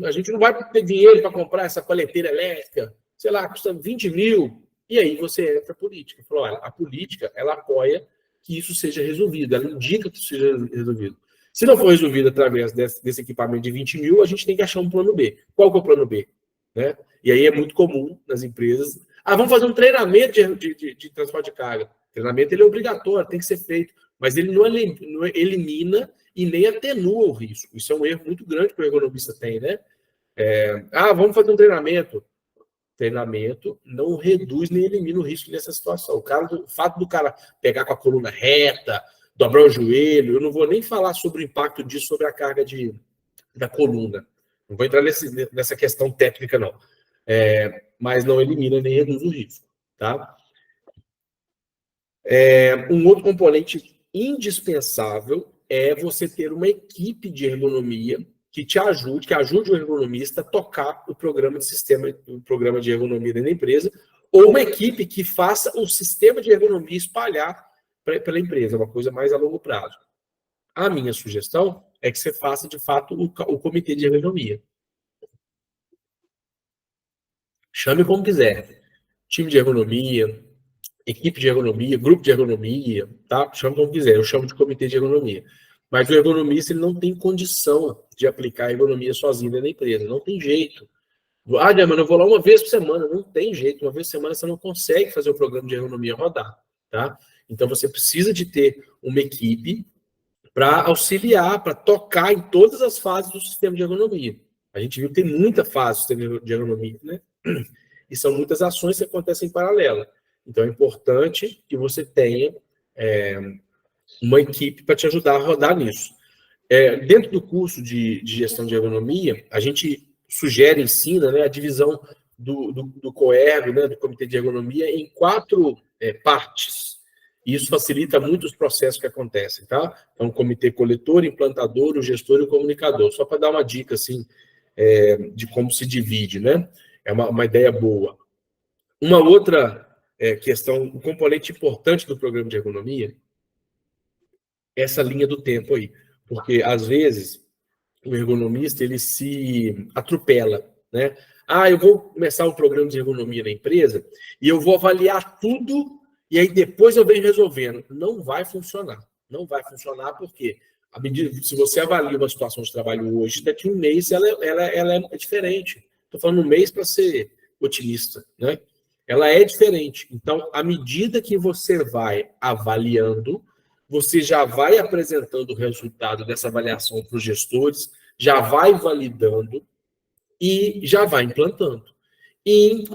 A gente não vai ter dinheiro para comprar essa paleteira elétrica, sei lá, custa 20 mil. E aí você entra a política. Fala, olha, a política, ela apoia que isso seja resolvido, ela indica que isso seja resolvido. Se não for resolvido através desse equipamento de 20 mil, a gente tem que achar um plano B. Qual que é o plano B? Né? E aí é muito comum nas empresas. Vamos fazer um treinamento de transporte de carga. O treinamento ele é obrigatório, tem que ser feito, mas ele não elimina e nem atenua o risco. Isso é um erro muito grande que o ergonomista tem, né? Vamos fazer um treinamento. Treinamento não reduz nem elimina o risco dessa situação. O fato do cara pegar com a coluna reta, dobrar o joelho, eu não vou nem falar sobre o impacto disso sobre a carga da coluna. Não vou entrar nessa questão técnica, não. Mas não elimina nem reduz o risco. Tá? Um outro componente indispensável é você ter uma equipe de ergonomia que ajude o ergonomista a tocar o programa de ergonomia dentro da empresa, ou uma equipe que faça o sistema de ergonomia espalhar pela empresa, uma coisa mais a longo prazo. A minha sugestão é que você faça, de fato, o comitê de ergonomia. Chame como quiser. Time de ergonomia, equipe de ergonomia, grupo de ergonomia, tá? Chame como quiser, eu chamo de comitê de ergonomia. Mas o ergonomista ele não tem condição de aplicar a ergonomia sozinho dentro da empresa, não tem jeito. Diamond, eu vou lá uma vez por semana, não tem jeito, uma vez por semana você não consegue fazer o programa de ergonomia rodar, tá? Então você precisa de ter uma equipe para auxiliar, para tocar em todas as fases do sistema de ergonomia. A gente viu que tem muita fase do sistema de ergonomia, né? E são muitas ações que acontecem em paralelo. Então, é importante que você tenha uma equipe para te ajudar a rodar nisso. Dentro do curso de gestão de ergonomia, a gente sugere, ensina, né, a divisão do COERG, né, do Comitê de Ergonomia, em 4 partes. E isso facilita muito os processos que acontecem, tá? Então, o comitê coletor, implantador, o gestor e o comunicador. Só para dar uma dica, assim, de como se divide, né? É uma ideia boa. Uma outra questão, um componente importante do programa de ergonomia, essa linha do tempo aí. Porque, às vezes, o ergonomista, ele se atropela, né? Eu vou começar um programa de ergonomia na empresa e eu vou avaliar tudo e aí depois eu venho resolvendo. Não vai funcionar. Não vai funcionar porque, se você avalia uma situação de trabalho hoje, daqui a um mês ela é diferente. Estou falando um mês para ser otimista, né? Ela é diferente. Então, à medida que você vai avaliando, você já vai apresentando o resultado dessa avaliação para os gestores, já vai validando e já vai implantando. E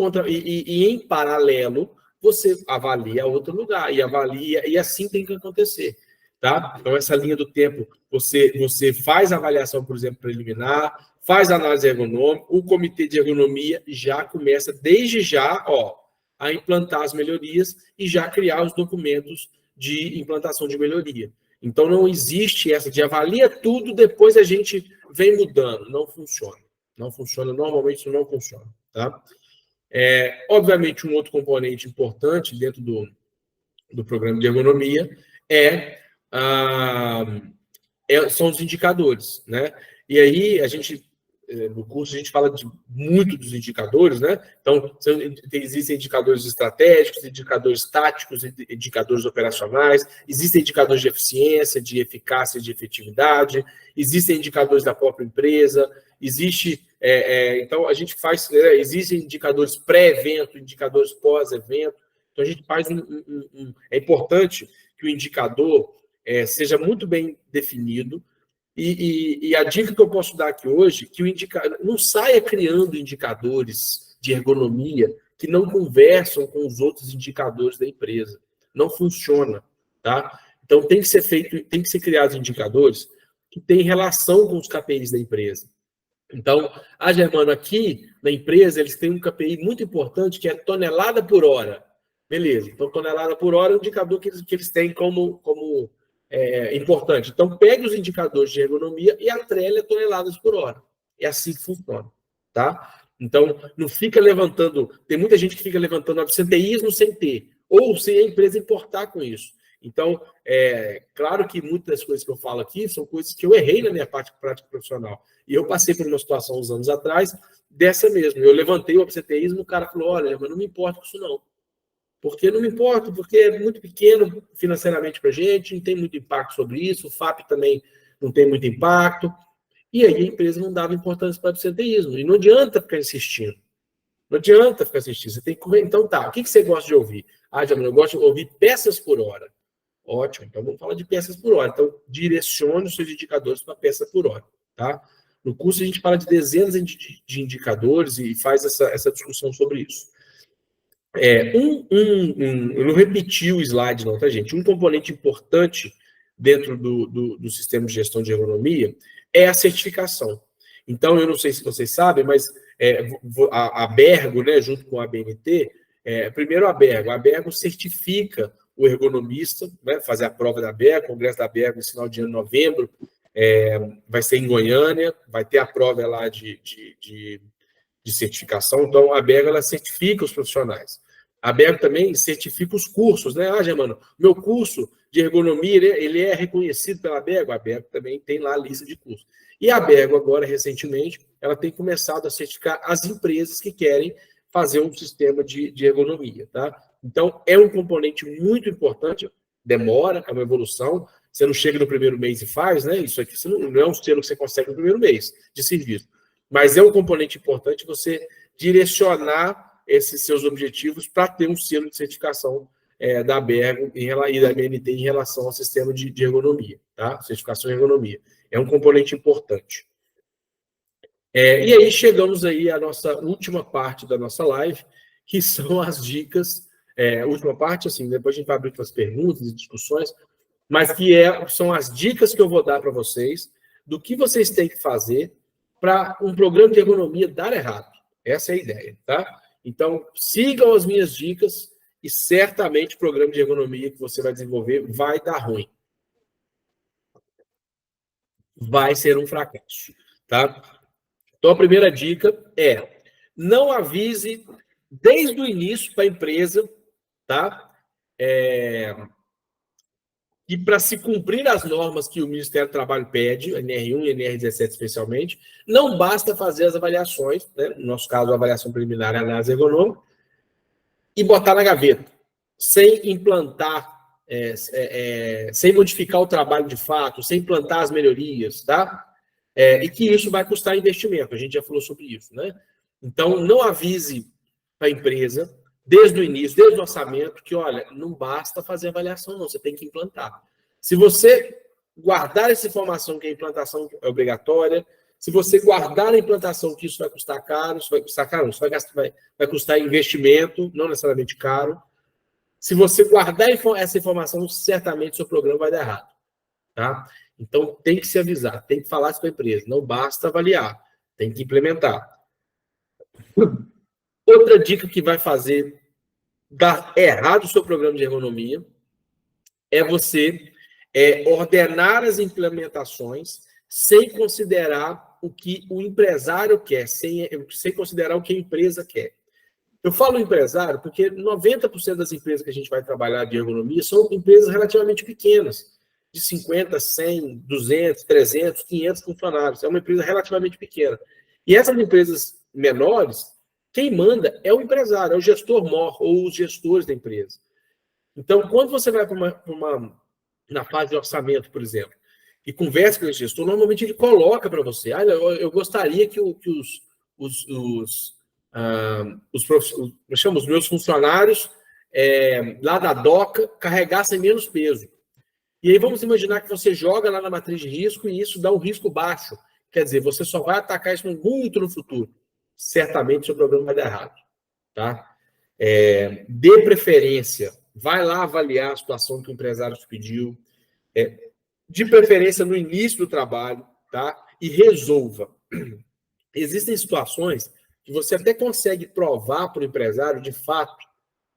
em paralelo, você avalia outro lugar, e avalia, e assim tem que acontecer. Tá? Então, essa linha do tempo, você faz a avaliação, por exemplo, preliminar, faz a análise ergonômica, o comitê de ergonomia já começa, desde já, a implantar as melhorias e já criar os documentos de implantação de melhoria. Então, não existe essa de avalia tudo, depois a gente vem mudando. Não funciona. Não funciona, normalmente isso não funciona. Tá? Obviamente, um outro componente importante dentro do programa de ergonomia são os indicadores, né? E aí, no curso, a gente fala muito dos indicadores, né? Então, existem indicadores estratégicos, indicadores táticos, indicadores operacionais, existem indicadores de eficiência, de eficácia e de efetividade, existem indicadores da própria empresa, então, a gente faz, existem indicadores pré-evento, indicadores pós-evento, então a gente faz é importante que o indicador seja muito bem definido, e a dica que eu posso dar aqui hoje, que não saia criando indicadores de ergonomia que não conversam com os outros indicadores da empresa. Não funciona, tá? Então tem que ser criados indicadores que têm relação com os KPIs da empresa. Então, Germano, aqui na empresa, eles têm um KPI muito importante, que é tonelada por hora. Beleza, então tonelada por hora é um indicador que eles têm como importante. Então, pegue os indicadores de ergonomia e atrele a toneladas por hora. É assim que funciona, tá? Então, não fica levantando... Tem muita gente que fica levantando absenteísmo sem ter, ou sem a empresa importar com isso. Então, claro que muitas das coisas que eu falo aqui são coisas que eu errei na minha prática profissional. E eu passei por uma situação uns anos atrás, dessa mesmo. Eu levantei o absenteísmo, o cara falou, olha, mas não me importa com isso não. Porque não me importa, porque é muito pequeno financeiramente para a gente, não tem muito impacto sobre isso, o FAP também não tem muito impacto. E aí a empresa não dava importância para o absenteísmo. E não adianta ficar insistindo. Não adianta ficar insistindo. Você tem que correr. Então tá, o que você gosta de ouvir? Jamil, eu gosto de ouvir peças por hora. Ótimo, então vamos falar de peças por hora. Então, direcione os seus indicadores para peça por hora. Tá? No curso a gente fala de dezenas de indicadores e faz essa discussão sobre isso. Eu não repeti o slide, não, tá, gente? Um componente importante dentro do sistema de gestão de ergonomia é a certificação. Então, eu não sei se vocês sabem, mas a Bergo, né, junto com a ABNT, primeiro a Bergo certifica o ergonomista, né, fazer a prova da Bergo, o congresso da Bergo no final de ano, novembro, vai ser em Goiânia, vai ter a prova lá de certificação. Então, a Bergo, ela certifica os profissionais. A Bergo também certifica os cursos, né? Germano, meu curso de ergonomia, ele é reconhecido pela Bergo. A Bergo também tem lá a lista de cursos. E a Bergo, agora, recentemente, ela tem começado a certificar as empresas que querem fazer um sistema de ergonomia, tá? Então, é um componente muito importante, demora, é uma evolução. Você não chega no primeiro mês e faz, né? Isso aqui não é um selo que você consegue no primeiro mês de serviço. Mas é um componente importante você direcionar esses seus objetivos para ter um selo de certificação da Bergo e da BNT em relação ao sistema de ergonomia, tá? Certificação de ergonomia. É um componente importante. E aí chegamos aí à nossa última parte da nossa live, que são as dicas. A última parte, assim, depois a gente vai abrir para as perguntas e discussões, mas que são as dicas que eu vou dar para vocês do que vocês têm que fazer para um programa de ergonomia dar errado. Essa é a ideia, tá? Então, sigam as minhas dicas e certamente o programa de ergonomia que você vai desenvolver vai dar ruim. Vai ser um fracasso, tá? Então, a primeira dica é: não avise desde o início para a empresa, tá? E para se cumprir as normas que o Ministério do Trabalho pede, NR1 e NR17 especialmente, não basta fazer as avaliações, né? No nosso caso, a avaliação preliminar e a análise ergonômica, e botar na gaveta, sem implantar, sem modificar o trabalho de fato, sem implantar as melhorias, tá? E que isso vai custar investimento, a gente já falou sobre isso, né? Então, não avise a empresa, desde o início, desde o orçamento, que, olha, não basta fazer avaliação, não, você tem que implantar. Se você guardar essa informação que a implantação é obrigatória, se você guardar a implantação que isso vai custar caro, isso vai custar caro, isso vai custar investimento, não necessariamente caro, Se você guardar essa informação, certamente seu programa vai dar errado. Tá? Então, tem que se avisar, tem que falar isso com a empresa. Não basta avaliar, tem que implementar. Outra dica que vai fazer dar errado o seu programa de ergonomia é você ordenar as implementações sem considerar o que o empresário quer, sem considerar o que a empresa quer. Eu falo empresário porque 90% das empresas que a gente vai trabalhar de ergonomia são empresas relativamente pequenas, de 50, 100, 200, 300, 500 funcionários. É uma empresa relativamente pequena. E essas empresas menores, quem manda é o empresário, é o gestor mor ou os gestores da empresa. Então, quando você vai na fase de orçamento, por exemplo, e conversa com o gestor, normalmente ele coloca para você, eu gostaria que os meus funcionários lá da DOCA carregassem menos peso. E aí vamos imaginar que você joga lá na matriz de risco e isso dá um risco baixo. Quer dizer, você só vai atacar isso muito no futuro. Certamente seu programa vai dar errado. Tá? Dê preferência. Vai lá avaliar a situação que o empresário te pediu. De preferência no início do trabalho. Tá? E resolva. Existem situações que você até consegue provar para o empresário, de fato,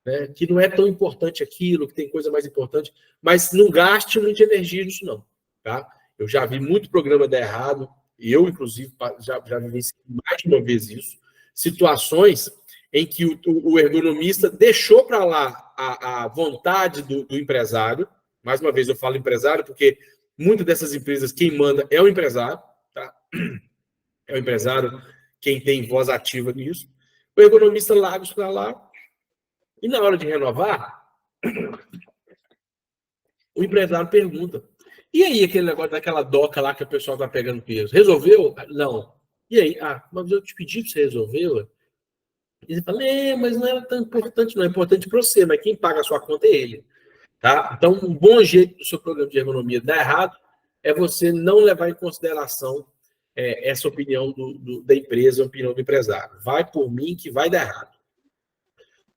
né, que não é tão importante aquilo, que tem coisa mais importante, mas não gaste muita energia nisso, não. Tá? Eu já vi muito programa dar errado, e eu, inclusive, já vivenciei mais de uma vez isso, situações em que o ergonomista deixou para lá a vontade do empresário. Mais uma vez eu falo empresário, porque muitas dessas empresas, quem manda é o empresário, tá? É o empresário quem tem voz ativa nisso. O ergonomista larga isso para lá, e na hora de renovar, o empresário pergunta: e aí, aquele negócio daquela doca lá que o pessoal está pegando peso? Resolveu? Não. E aí? Mas eu te pedi para você resolver. E ele fala: mas não era tão importante, não é importante para você, mas quem paga a sua conta é ele. Tá? Então, um bom jeito do seu programa de ergonomia dar errado é você não levar em consideração essa opinião da empresa, a opinião do empresário. Vai por mim que vai dar errado.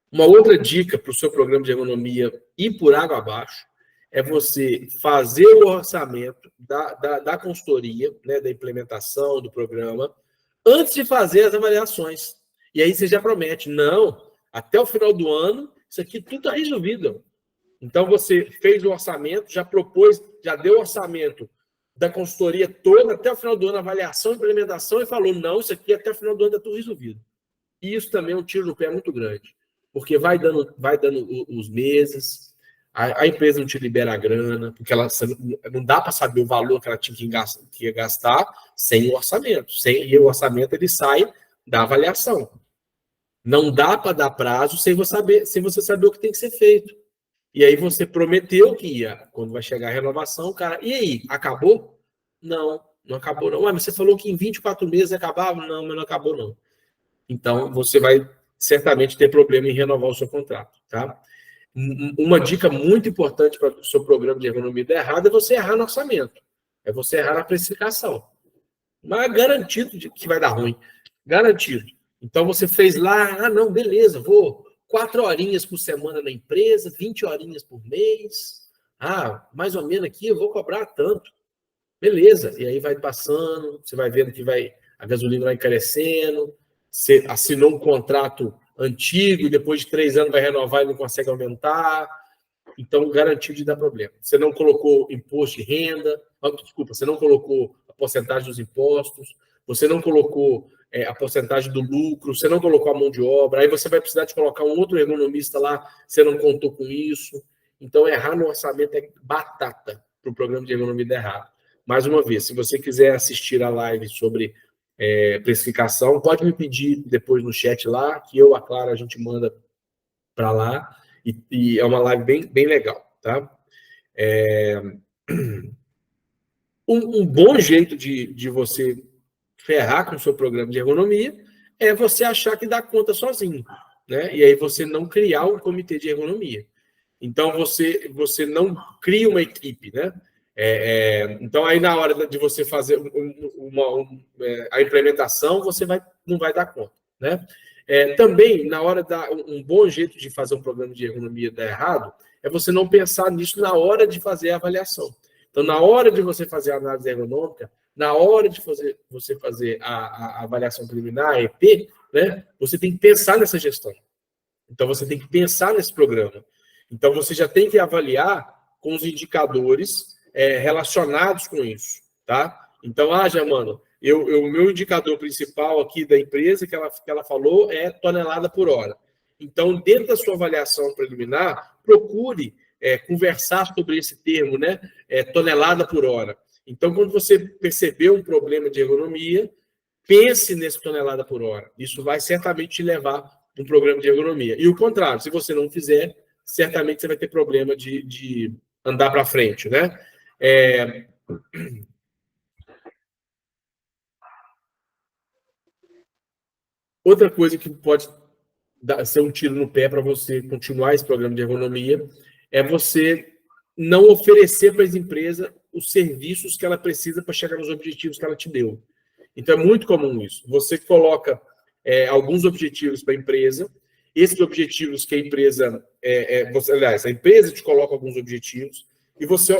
Uma outra dica para o seu programa de ergonomia ir por água abaixo é você fazer o orçamento da consultoria, né, da implementação do programa, antes de fazer as avaliações. E aí você já promete: não, até o final do ano, isso aqui tudo está resolvido. Então você fez o orçamento, já propôs, já deu o orçamento da consultoria toda, até o final do ano, avaliação, implementação, e falou: não, isso aqui até o final do ano está tudo resolvido. E isso também é um tiro no pé muito grande, porque vai dando os meses, a empresa não te libera a grana, porque não dá para saber o valor que ela tinha que gastar sem o orçamento. E o orçamento ele sai da avaliação. Não dá para dar prazo sem você saber o que tem que ser feito. E aí você prometeu que ia, quando vai chegar a renovação, cara, e aí, acabou? Não, não acabou não. Mas você falou que em 24 meses acabava? Não, mas não acabou não. Então, você vai certamente ter problema em renovar o seu contrato, tá? Uma dica muito importante para o seu programa de ergonomia dar errado é você errar no orçamento. É você errar na precificação. Mas é garantido que vai dar ruim. Garantido. Então, você fez lá, não, beleza, vou 4 horinhas por semana na empresa, 20 horinhas por mês. Mais ou menos aqui eu vou cobrar tanto. Beleza. E aí vai passando, você vai vendo que a gasolina vai crescendo, você assinou um contrato antigo e depois de 3 anos vai renovar e não consegue aumentar. Então, garantido de dar problema. Você não colocou imposto de renda, desculpa, você não colocou a porcentagem dos impostos, você não colocou a porcentagem do lucro, você não colocou a mão de obra, aí você vai precisar de colocar um outro ergonomista lá, você não contou com isso. Então, errar no orçamento é batata para o programa de ergonomia dar errado. Mais uma vez, se você quiser assistir a live sobre precificação, pode me pedir depois no chat lá, que eu, a Clara, a gente manda para lá, e é uma live bem, bem legal, tá? Um bom jeito de você ferrar com o seu programa de ergonomia é você achar que dá conta sozinho, né? E aí você não criar um comitê de ergonomia. Então, você não cria uma equipe, né? Então, aí na hora de você fazer a implementação, você não vai dar conta, né? Também, na hora um bom jeito de fazer um programa de ergonomia dar errado é você não pensar nisso na hora de fazer a avaliação. Então, na hora de você fazer a análise ergonômica, na hora de você fazer a avaliação preliminar, a EP, né, você tem que pensar nessa gestão. Então, você tem que pensar nesse programa. Então, você já tem que avaliar com os indicadores relacionados com isso, tá? Então, Germano, o meu indicador principal aqui da empresa que ela falou é tonelada por hora. Então, dentro da sua avaliação preliminar, procure conversar sobre esse termo, né? Tonelada por hora. Então, quando você perceber um problema de ergonomia, pense nesse tonelada por hora. Isso vai certamente te levar a um programa de ergonomia. E o contrário, se você não fizer, certamente você vai ter problema de andar para frente, né? Outra coisa que pode ser um tiro no pé para você continuar esse programa de ergonomia é você não oferecer para as empresas os serviços que ela precisa para chegar nos objetivos que ela te deu. Então, é muito comum isso. Você coloca alguns objetivos para a empresa, esses objetivos que a empresa... aliás, a empresa te coloca alguns objetivos e você,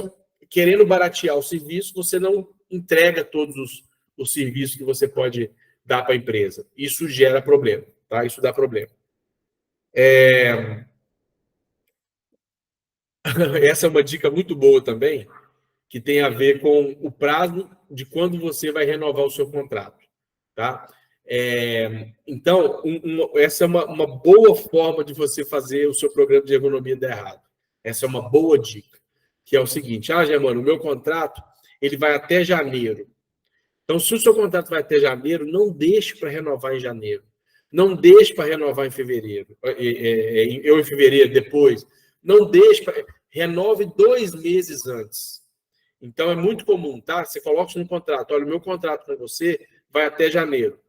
querendo baratear o serviço, você não entrega todos os serviços que você pode dar para a empresa. Isso gera problema, tá? Isso dá problema. Essa é uma dica muito boa também, que tem a ver com o prazo de quando você vai renovar o seu contrato, tá? Então, essa é uma boa forma de você fazer o seu programa de ergonomia dar errado. Essa é uma boa dica, que é o seguinte: Germano, o meu contrato ele vai até janeiro. Então, se o seu contrato vai até janeiro, não deixe para renovar em janeiro. Não deixe para renovar em fevereiro. Em fevereiro, depois. Não deixe para... Renove 2 meses antes. Então, é muito comum, tá? Você coloca isso no contrato. Olha, o meu contrato com você vai até janeiro.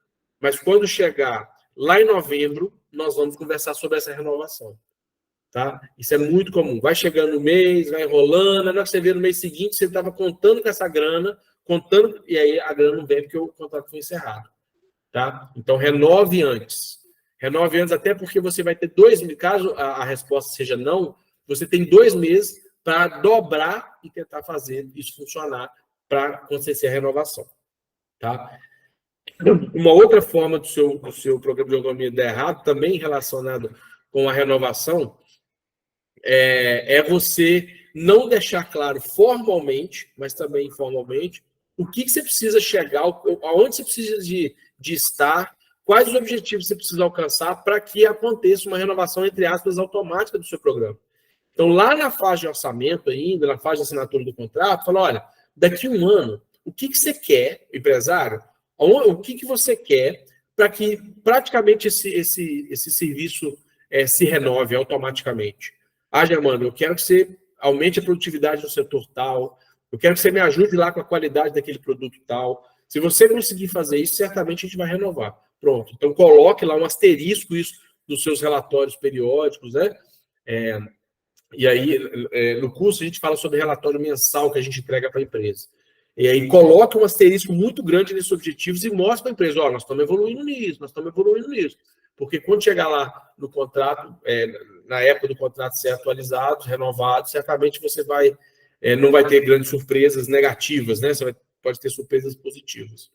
Mas quando chegar lá em novembro, nós vamos conversar sobre essa renovação. Tá? Isso é muito comum. Vai chegando o mês, vai enrolando, na hora que você vê no mês seguinte, você estava contando com essa grana, e aí a grana não vem porque o contrato foi encerrado. Tá? Então, renove antes. Renove antes, até porque você vai ter 2 meses, caso a resposta seja não, você tem 2 meses para dobrar e tentar fazer isso funcionar para acontecer a renovação. Tá? Uma outra forma do seu programa de ergonomia dar errado, também relacionado com a renovação, é você não deixar claro formalmente, mas também informalmente, o que você precisa chegar, aonde você precisa de estar, quais os objetivos você precisa alcançar para que aconteça uma renovação, entre aspas, automática do seu programa. Então, lá na fase de orçamento ainda, na fase de assinatura do contrato, fala, olha, daqui a 1 ano, o que você quer, empresário? O que você quer para que praticamente esse serviço se renove automaticamente? Germano, eu quero que você aumente a produtividade no setor tal, eu quero que você me ajude lá com a qualidade daquele produto tal. Se você conseguir fazer isso, certamente a gente vai renovar. Pronto. Então, coloque lá um asterisco isso nos seus relatórios periódicos, né? E aí, no curso, a gente fala sobre relatório mensal que a gente entrega para a empresa. E aí, coloque um asterisco muito grande nesses objetivos e mostre para a empresa, nós estamos evoluindo nisso, nós estamos evoluindo nisso. Porque quando chegar lá no contrato, na época do contrato ser atualizado, renovado, certamente você não vai ter grandes surpresas negativas, né? Você pode ter surpresas positivas.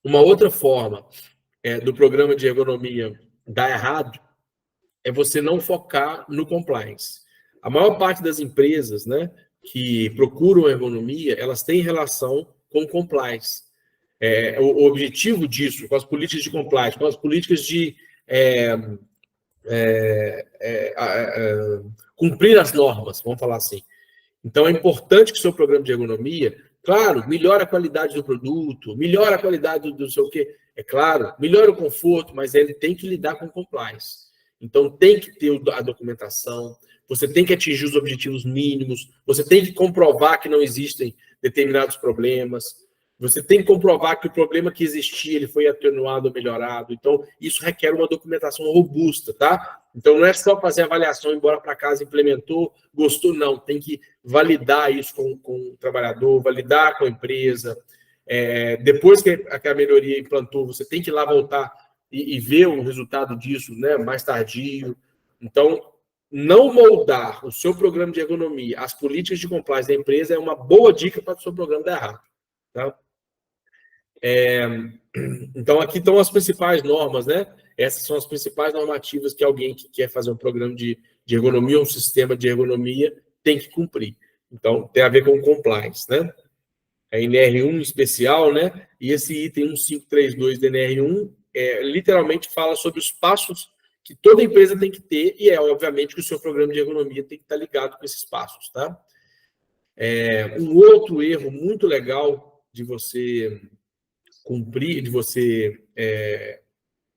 Uma outra forma do programa de ergonomia dar errado é você não focar no compliance. A maior parte das empresas, né, que procuram ergonomia, elas têm relação com compliance. O objetivo disso, com as políticas de compliance, com as políticas de cumprir as normas, vamos falar assim. Então, é importante que o seu programa de ergonomia, claro, melhore a qualidade do produto, melhore a qualidade do sei o quê, é claro, melhore o conforto, mas ele tem que lidar com compliance. Então, tem que ter a documentação, você tem que atingir os objetivos mínimos, você tem que comprovar que não existem determinados problemas, você tem que comprovar que o problema que existia ele foi atenuado ou melhorado. Então, isso requer uma documentação robusta, tá? Então, não é só fazer avaliação, ir embora para casa, implementou, gostou, não. Tem que validar isso com o trabalhador, validar com a empresa. depois que a melhoria implantou, você tem que ir lá voltar e ver o resultado disso, né, mais tardio. Então, não moldar o seu programa de ergonomia, as políticas de compliance da empresa é uma boa dica para o seu programa dar errado. Tá? Então, aqui estão as principais normas, né? Essas são as principais normativas que alguém que quer fazer um programa de ergonomia, um sistema de ergonomia, tem que cumprir. Então, tem a ver com compliance, né? A NR1 especial, né? E esse item 1532 da NR1 literalmente fala sobre os passos que toda empresa tem que ter, e obviamente que o seu programa de ergonomia tem que estar ligado com esses passos, tá? Um outro erro muito legal de você cumprir,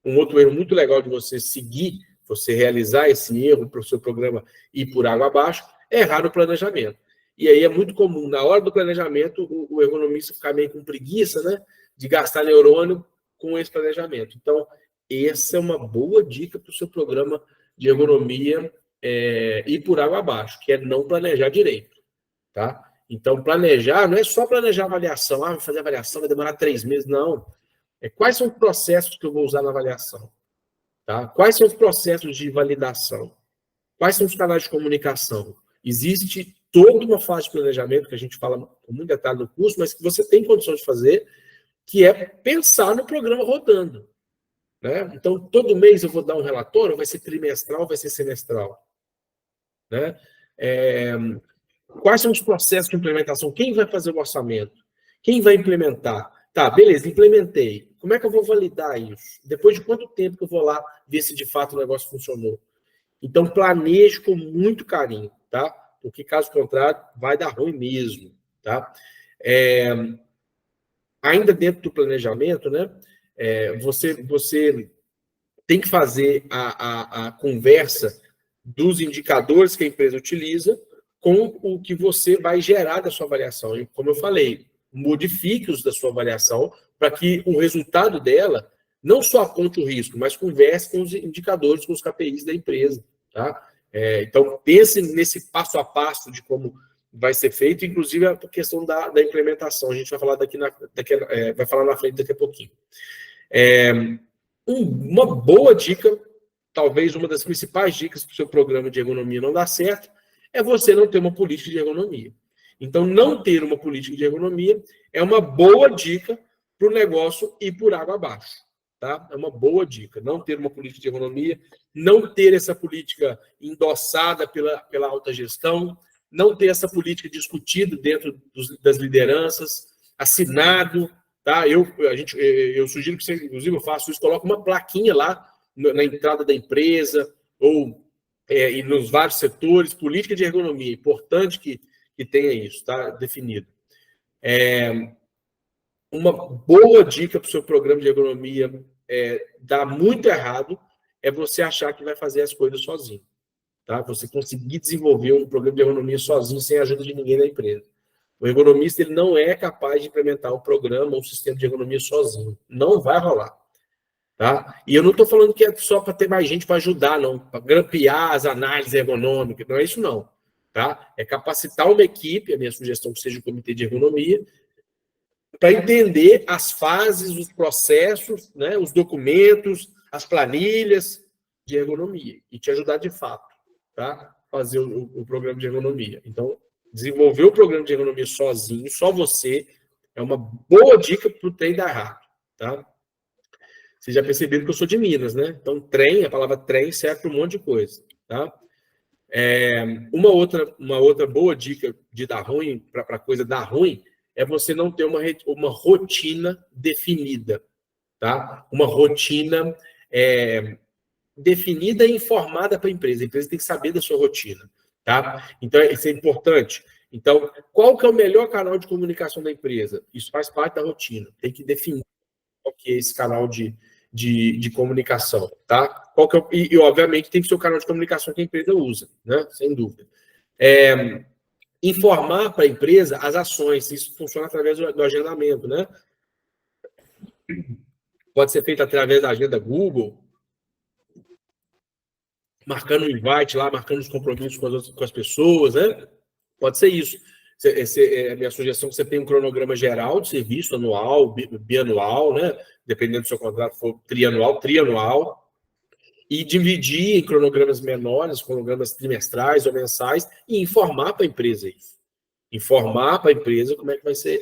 um outro erro muito legal de você seguir, você realizar esse erro para o seu programa ir por água abaixo, é errar no planejamento. E aí é muito comum, na hora do planejamento, o ergonomista ficar meio com preguiça, né, de gastar neurônio com esse planejamento. Então, essa é uma boa dica para o seu programa de ergonomia ir por água abaixo, que é não planejar direito, tá? Então, planejar não é só planejar avaliação. Vou fazer avaliação, vai demorar 3 meses. Não. Quais são os processos que eu vou usar na avaliação? Tá? Quais são os processos de validação? Quais são os canais de comunicação? Existe toda uma fase de planejamento, que a gente fala com muito detalhe no curso, mas que você tem condições de fazer, que é pensar no programa rodando. Né? Então, todo mês eu vou dar um relatório, vai ser trimestral, vai ser semestral. Né? Quais são os processos de implementação? Quem vai fazer o orçamento? Quem vai implementar? Tá, beleza, implementei. Como é que eu vou validar isso? Depois de quanto tempo que eu vou lá ver se de fato o negócio funcionou? Então, planeje com muito carinho, tá? Porque, caso contrário, vai dar ruim mesmo, tá? Ainda dentro do planejamento, né? Você tem que fazer a conversa dos indicadores que a empresa utiliza com o que você vai gerar da sua avaliação. E, como eu falei, modifique os da sua avaliação para que o resultado dela não só aponte o risco, mas converse com os indicadores, com os KPIs da empresa. Tá? Então, pense nesse passo a passo de como vai ser feito, inclusive a questão da implementação. A gente vai falar vai falar na frente daqui a pouquinho. Uma boa dica, talvez uma das principais dicas para o seu programa de ergonomia não dar certo, é você não ter uma política de ergonomia. Então, não ter uma política de ergonomia é uma boa dica para o negócio ir por água abaixo. Tá? É uma boa dica. Não ter uma política de ergonomia, não ter essa política endossada pela alta gestão, não ter essa política discutida dentro das lideranças, assinado. Tá? Eu sugiro que você, inclusive, eu faço isso, coloque uma plaquinha lá na entrada da empresa, ou e nos vários setores, política de ergonomia. É importante que tenha isso, tá? Definido. Uma boa dica para o seu programa de ergonomia dá muito errado é você achar que vai fazer as coisas sozinho. Tá? Você conseguir desenvolver um programa de ergonomia sozinho, sem a ajuda de ninguém na empresa. O ergonomista ele não é capaz de implementar um programa, um sistema de ergonomia sozinho. Não vai rolar. Tá? E eu não estou falando que é só para ter mais gente para ajudar, não. Para grampear as análises ergonômicas. Não é isso, não. Tá? É capacitar uma equipe, a minha sugestão que seja o comitê de ergonomia, para entender as fases, os processos, né, os documentos, as planilhas de ergonomia e te ajudar de fato, tá? Fazer o programa de ergonomia. Então, desenvolver o programa de ergonomia sozinho, só você, é uma boa dica para o trem dar errado, tá? Vocês já perceberam que eu sou de Minas, né? Então, trem, a palavra trem serve para um monte de coisa, tá? Uma outra boa dica de dar ruim, para a coisa dar ruim, é você não ter uma rotina definida, tá? Uma rotina definida e informada para a empresa. A empresa tem que saber da sua rotina, tá? Então, isso é importante. Então, qual que é o melhor canal de comunicação da empresa? Isso faz parte da rotina. Tem que definir qual que é esse canal de comunicação, tá? Qual que é e, obviamente, tem que ser o canal de comunicação que a empresa usa, né? Sem dúvida. Informar para a empresa as ações, isso funciona através do agendamento, né? Pode ser feito através da agenda Google, marcando o invite lá, marcando os compromissos com as pessoas, né? Pode ser isso. A minha sugestão é que você tenha um cronograma geral de serviço, anual, bianual, né? Dependendo do seu contrato, for trianual, e dividir em cronogramas menores, cronogramas trimestrais ou mensais, e informar para a empresa isso. Informar para a empresa como é que vai ser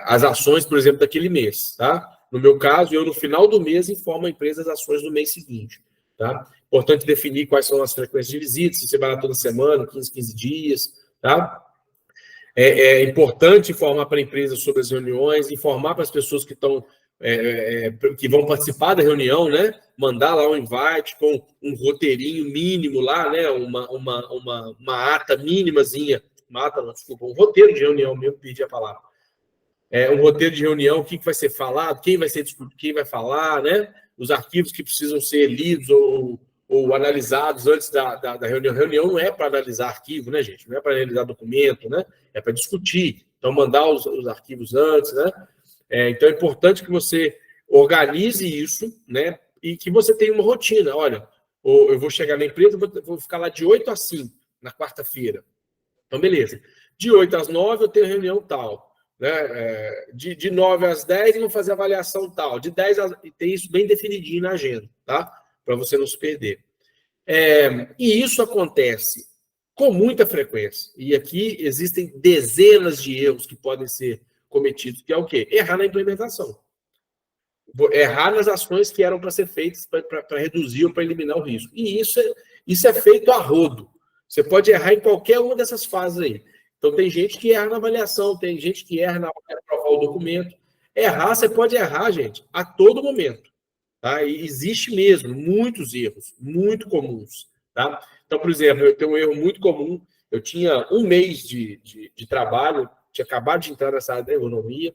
as ações, por exemplo, daquele mês, tá? No meu caso, eu no final do mês informo a empresa as ações do mês seguinte, tá? Importante definir quais são as frequências de visitas, se você vai lá toda semana, 15 dias, tá? É importante informar para a empresa sobre as reuniões, informar para as pessoas que estão que vão participar da reunião, né? Mandar lá um invite com um roteirinho mínimo lá, né? Uma ata mínimazinha, um roteiro de reunião mesmo, perdi a palavra. Um roteiro de reunião, o que vai ser falado, quem vai ser discutido, quem vai falar, né? Os arquivos que precisam ser lidos ou analisados antes da reunião. Reunião não é para analisar arquivo, né, gente? Não é para analisar documento, né? É para discutir. Então, mandar os arquivos antes, né? Então, é importante que você organize isso, né? E que você tenha uma rotina. Olha, eu vou chegar na empresa, vou ficar lá de 8 às 5, na quarta-feira. Então, beleza. De 8 às 9, eu tenho reunião tal. Né? De 9 às 10, eu vou fazer avaliação tal. De 10 às... Tem isso bem definidinho na agenda, tá? Para você não se perder. E isso acontece com muita frequência. E aqui existem dezenas de erros que podem ser cometidos, que é o quê? Errar na implementação. Errar nas ações que eram para ser feitas para reduzir ou para eliminar o risco. E isso é feito a rodo. Você pode errar em qualquer uma dessas fases aí. Então, tem gente que erra na avaliação, tem gente que erra na hora de aprovar o documento. Errar, você pode errar, gente, a todo momento. Tá? E existe mesmo muitos erros, muito comuns. Tá? Então, por exemplo, eu tenho um erro muito comum. Eu tinha um mês de trabalho, tinha acabado de entrar nessa área da ergonomia,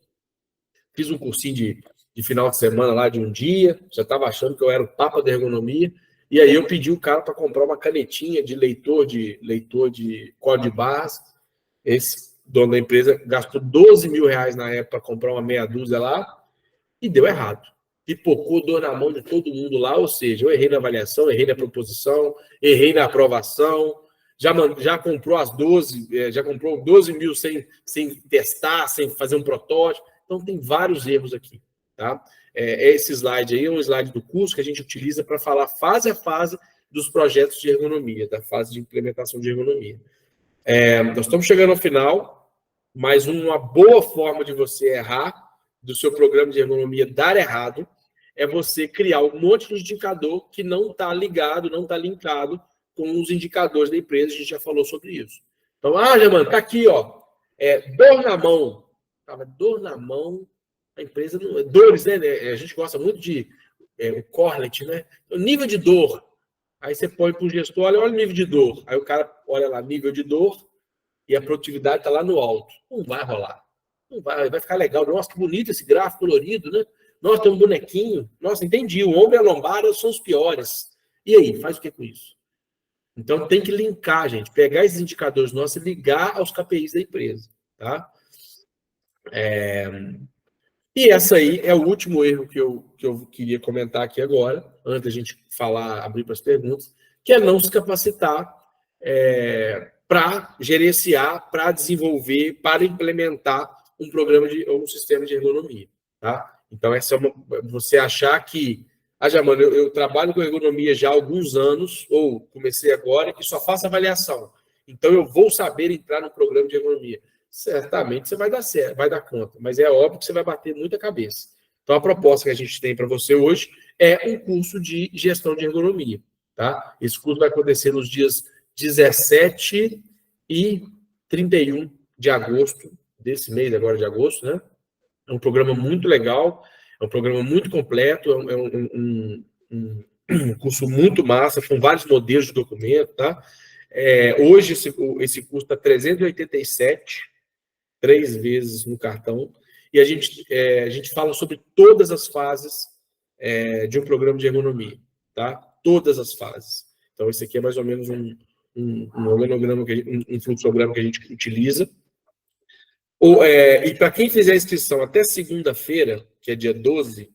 fiz um cursinho de final de semana lá de um dia, já estava achando que eu era o papa da ergonomia, e aí eu pedi o cara para comprar uma canetinha de leitor de código de barras. Esse dono da empresa gastou R$ 12.000 na época para comprar uma meia dúzia lá e deu errado. Pipocou, dor na mão de todo mundo lá, ou seja, eu errei na avaliação, errei na proposição, errei na aprovação, já comprou as 12, já comprou 12 mil sem testar, sem fazer um protótipo. Então, tem vários erros aqui. Tá? Esse slide aí é um slide do curso que a gente utiliza para falar fase a fase dos projetos de ergonomia, da fase de implementação de ergonomia. Nós estamos chegando ao final, mas uma boa forma de você errar, do seu programa de ergonomia dar errado, é você criar um monte de indicador que não está ligado, não está linkado com os indicadores da empresa, a gente já falou sobre isso. Então, Germano, está aqui, ó, dor na mão. Dor na mão, a empresa não... Dores, né? A gente gosta muito de o Corlett, né? O nível de dor. Aí você põe para o gestor, olha o nível de dor. Aí o cara olha lá, nível de dor, e a produtividade está lá no alto. Não vai rolar. Não vai ficar legal. Nossa, que bonito esse gráfico colorido, né? Nossa, tem um bonequinho. Nossa, entendi. O ombro e a lombar são os piores. E aí, faz o que com isso? Então, tem que linkar, gente. Pegar esses indicadores nossos e ligar aos KPIs da empresa. Tá? E essa aí é o último erro que eu queria comentar aqui agora, antes da gente abrir para as perguntas, que é não se capacitar para gerenciar, para desenvolver, para implementar um programa ou um sistema de ergonomia. Tá? Então, essa é você achar que, Jamano, eu trabalho com ergonomia já há alguns anos, ou comecei agora, e só faço avaliação. Então, eu vou saber entrar no programa de ergonomia. Certamente você vai dar certo, vai dar conta, mas é óbvio que você vai bater muita cabeça. Então, a proposta que a gente tem para você hoje é um curso de gestão de ergonomia. Tá? Esse curso vai acontecer nos dias 17 e 31 de agosto, desse mês agora de agosto, né? É um programa muito legal, é um programa muito completo, é um curso muito massa, com vários modelos de documento, tá? Hoje esse curso está 387, 3 vezes no cartão, e a gente fala sobre todas as fases de um programa de ergonomia, tá? Todas as fases. Então, esse aqui é mais ou menos um organograma, um fluxograma que a gente utiliza. E para quem fizer a inscrição até segunda-feira, que é dia 12,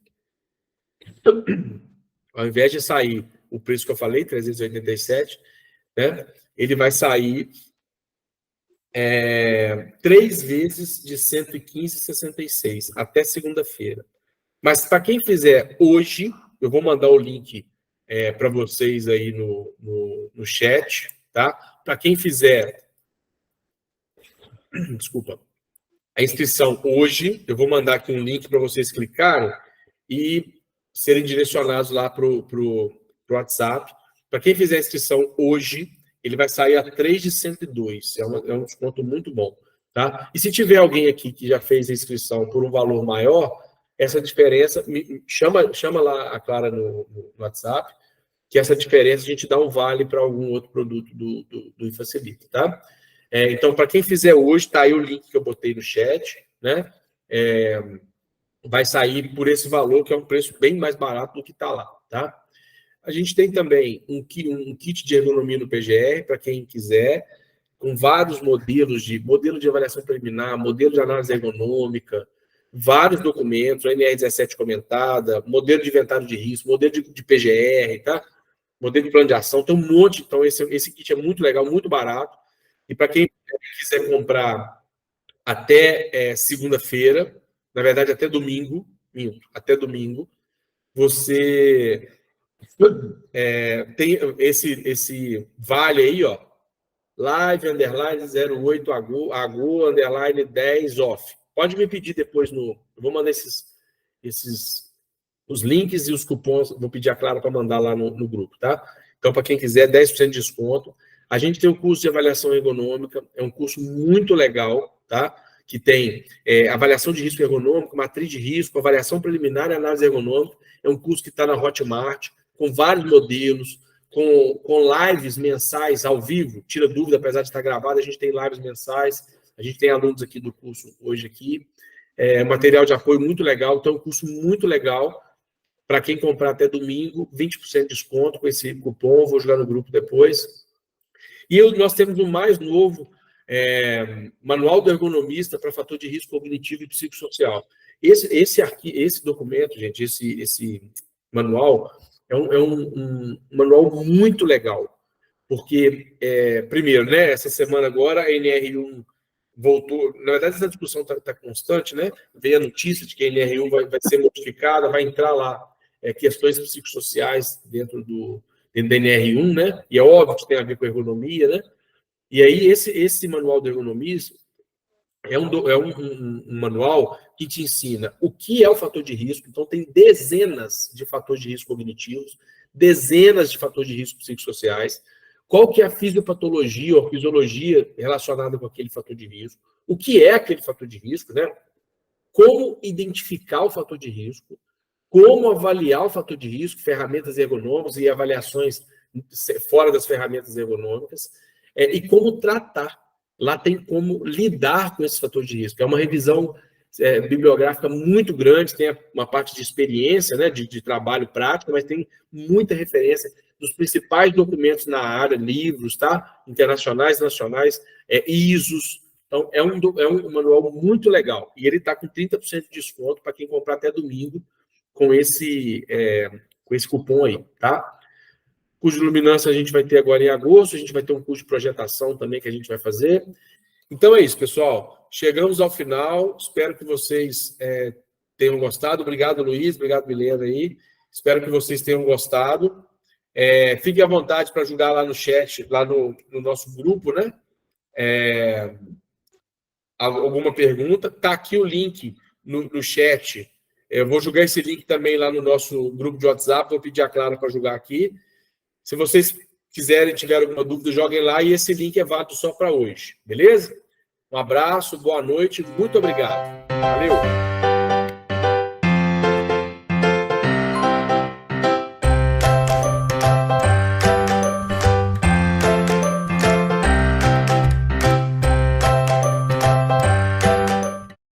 ao invés de sair o preço que eu falei, 387, né, ele vai sair 3 vezes de 115,66 até segunda-feira. Mas para quem fizer hoje, eu vou mandar o link para vocês aí no chat, tá? Para quem fizer, desculpa, a inscrição hoje, eu vou mandar aqui um link para vocês clicarem e serem direcionados lá para o WhatsApp. Para quem fizer a inscrição hoje, ele vai sair a 3 de 102. É um desconto muito bom, tá? E se tiver alguém aqui que já fez a inscrição por um valor maior, essa diferença, chama lá a Clara no WhatsApp, que essa diferença a gente dá um vale para algum outro produto do Infacilita, tá? Então, para quem fizer hoje, tá aí o link que eu botei no chat, né? Vai sair por esse valor, que é um preço bem mais barato do que está lá, tá? A gente tem também um kit de ergonomia no PGR, para quem quiser, com vários modelo de avaliação preliminar, modelo de análise ergonômica, vários documentos, NR17 comentada, modelo de inventário de risco, modelo de PGR, tá? Modelo de plano de ação, tem um monte. Então, esse kit é muito legal, muito barato. E para quem quiser comprar até segunda-feira, na verdade, até domingo, você tem esse vale aí, ó, live, underline, 08, agu, underline, 10, off. Pode me pedir depois eu vou mandar os links e os cupons, vou pedir a Clara para mandar lá no grupo, tá? Então, para quem quiser, 10% de desconto. A gente tem o curso de avaliação ergonômica, é um curso muito legal, tá? Que tem avaliação de risco ergonômico, matriz de risco, avaliação preliminar e análise ergonômica. É um curso que está na Hotmart, com vários modelos, com lives mensais ao vivo. Tira dúvida, apesar de estar gravado, a gente tem lives mensais, a gente tem alunos aqui do curso hoje aqui. Material de apoio muito legal, então é um curso muito legal. Para quem comprar até domingo, 20% de desconto com esse cupom, vou jogar no grupo depois. E nós temos o mais novo Manual do Ergonomista para Fator de Risco Cognitivo e Psicossocial. Esse documento, gente, esse manual, é um manual muito legal, porque, primeiro, né, essa semana agora, a NR1 voltou, na verdade, essa discussão está constante, né? Veio a notícia de que a NR1 vai ser modificada, vai entrar lá questões psicossociais dentro da NR1, né? E é óbvio que tem a ver com a ergonomia, né? E aí, esse manual de ergonomista é um manual que te ensina o que é o fator de risco. Então, tem dezenas de fatores de risco cognitivos, dezenas de fatores de risco psicossociais, qual que é a fisiopatologia ou a fisiologia relacionada com aquele fator de risco, o que é aquele fator de risco, né? Como identificar o fator de risco, como avaliar o fator de risco, ferramentas ergonômicas e avaliações fora das ferramentas ergonômicas, e como tratar. Lá tem como lidar com esse fator de risco. É uma revisão bibliográfica muito grande, tem uma parte de experiência, né, de trabalho prático, mas tem muita referência dos principais documentos na área, livros, tá? Internacionais, nacionais, ISOs. Então, é um manual muito legal. E ele está com 30% de desconto para quem comprar até domingo com esse cupom aí, tá? Curso de luminância a gente vai ter agora em agosto, a gente vai ter um curso de projetação também que a gente vai fazer. Então é isso, pessoal. Chegamos ao final. Espero que vocês tenham gostado. Obrigado, Luiz. Obrigado, Milena aí. Espero que vocês tenham gostado. Fiquem à vontade para jogar lá no chat, lá no nosso grupo, né? Alguma pergunta. Está aqui o link no chat. Eu vou jogar esse link também lá no nosso grupo de WhatsApp. Vou pedir a Clara para jogar aqui. Se vocês quiserem, tiverem alguma dúvida, joguem lá. E esse link é válido só para hoje. Beleza? Um abraço, boa noite. Muito obrigado. Valeu!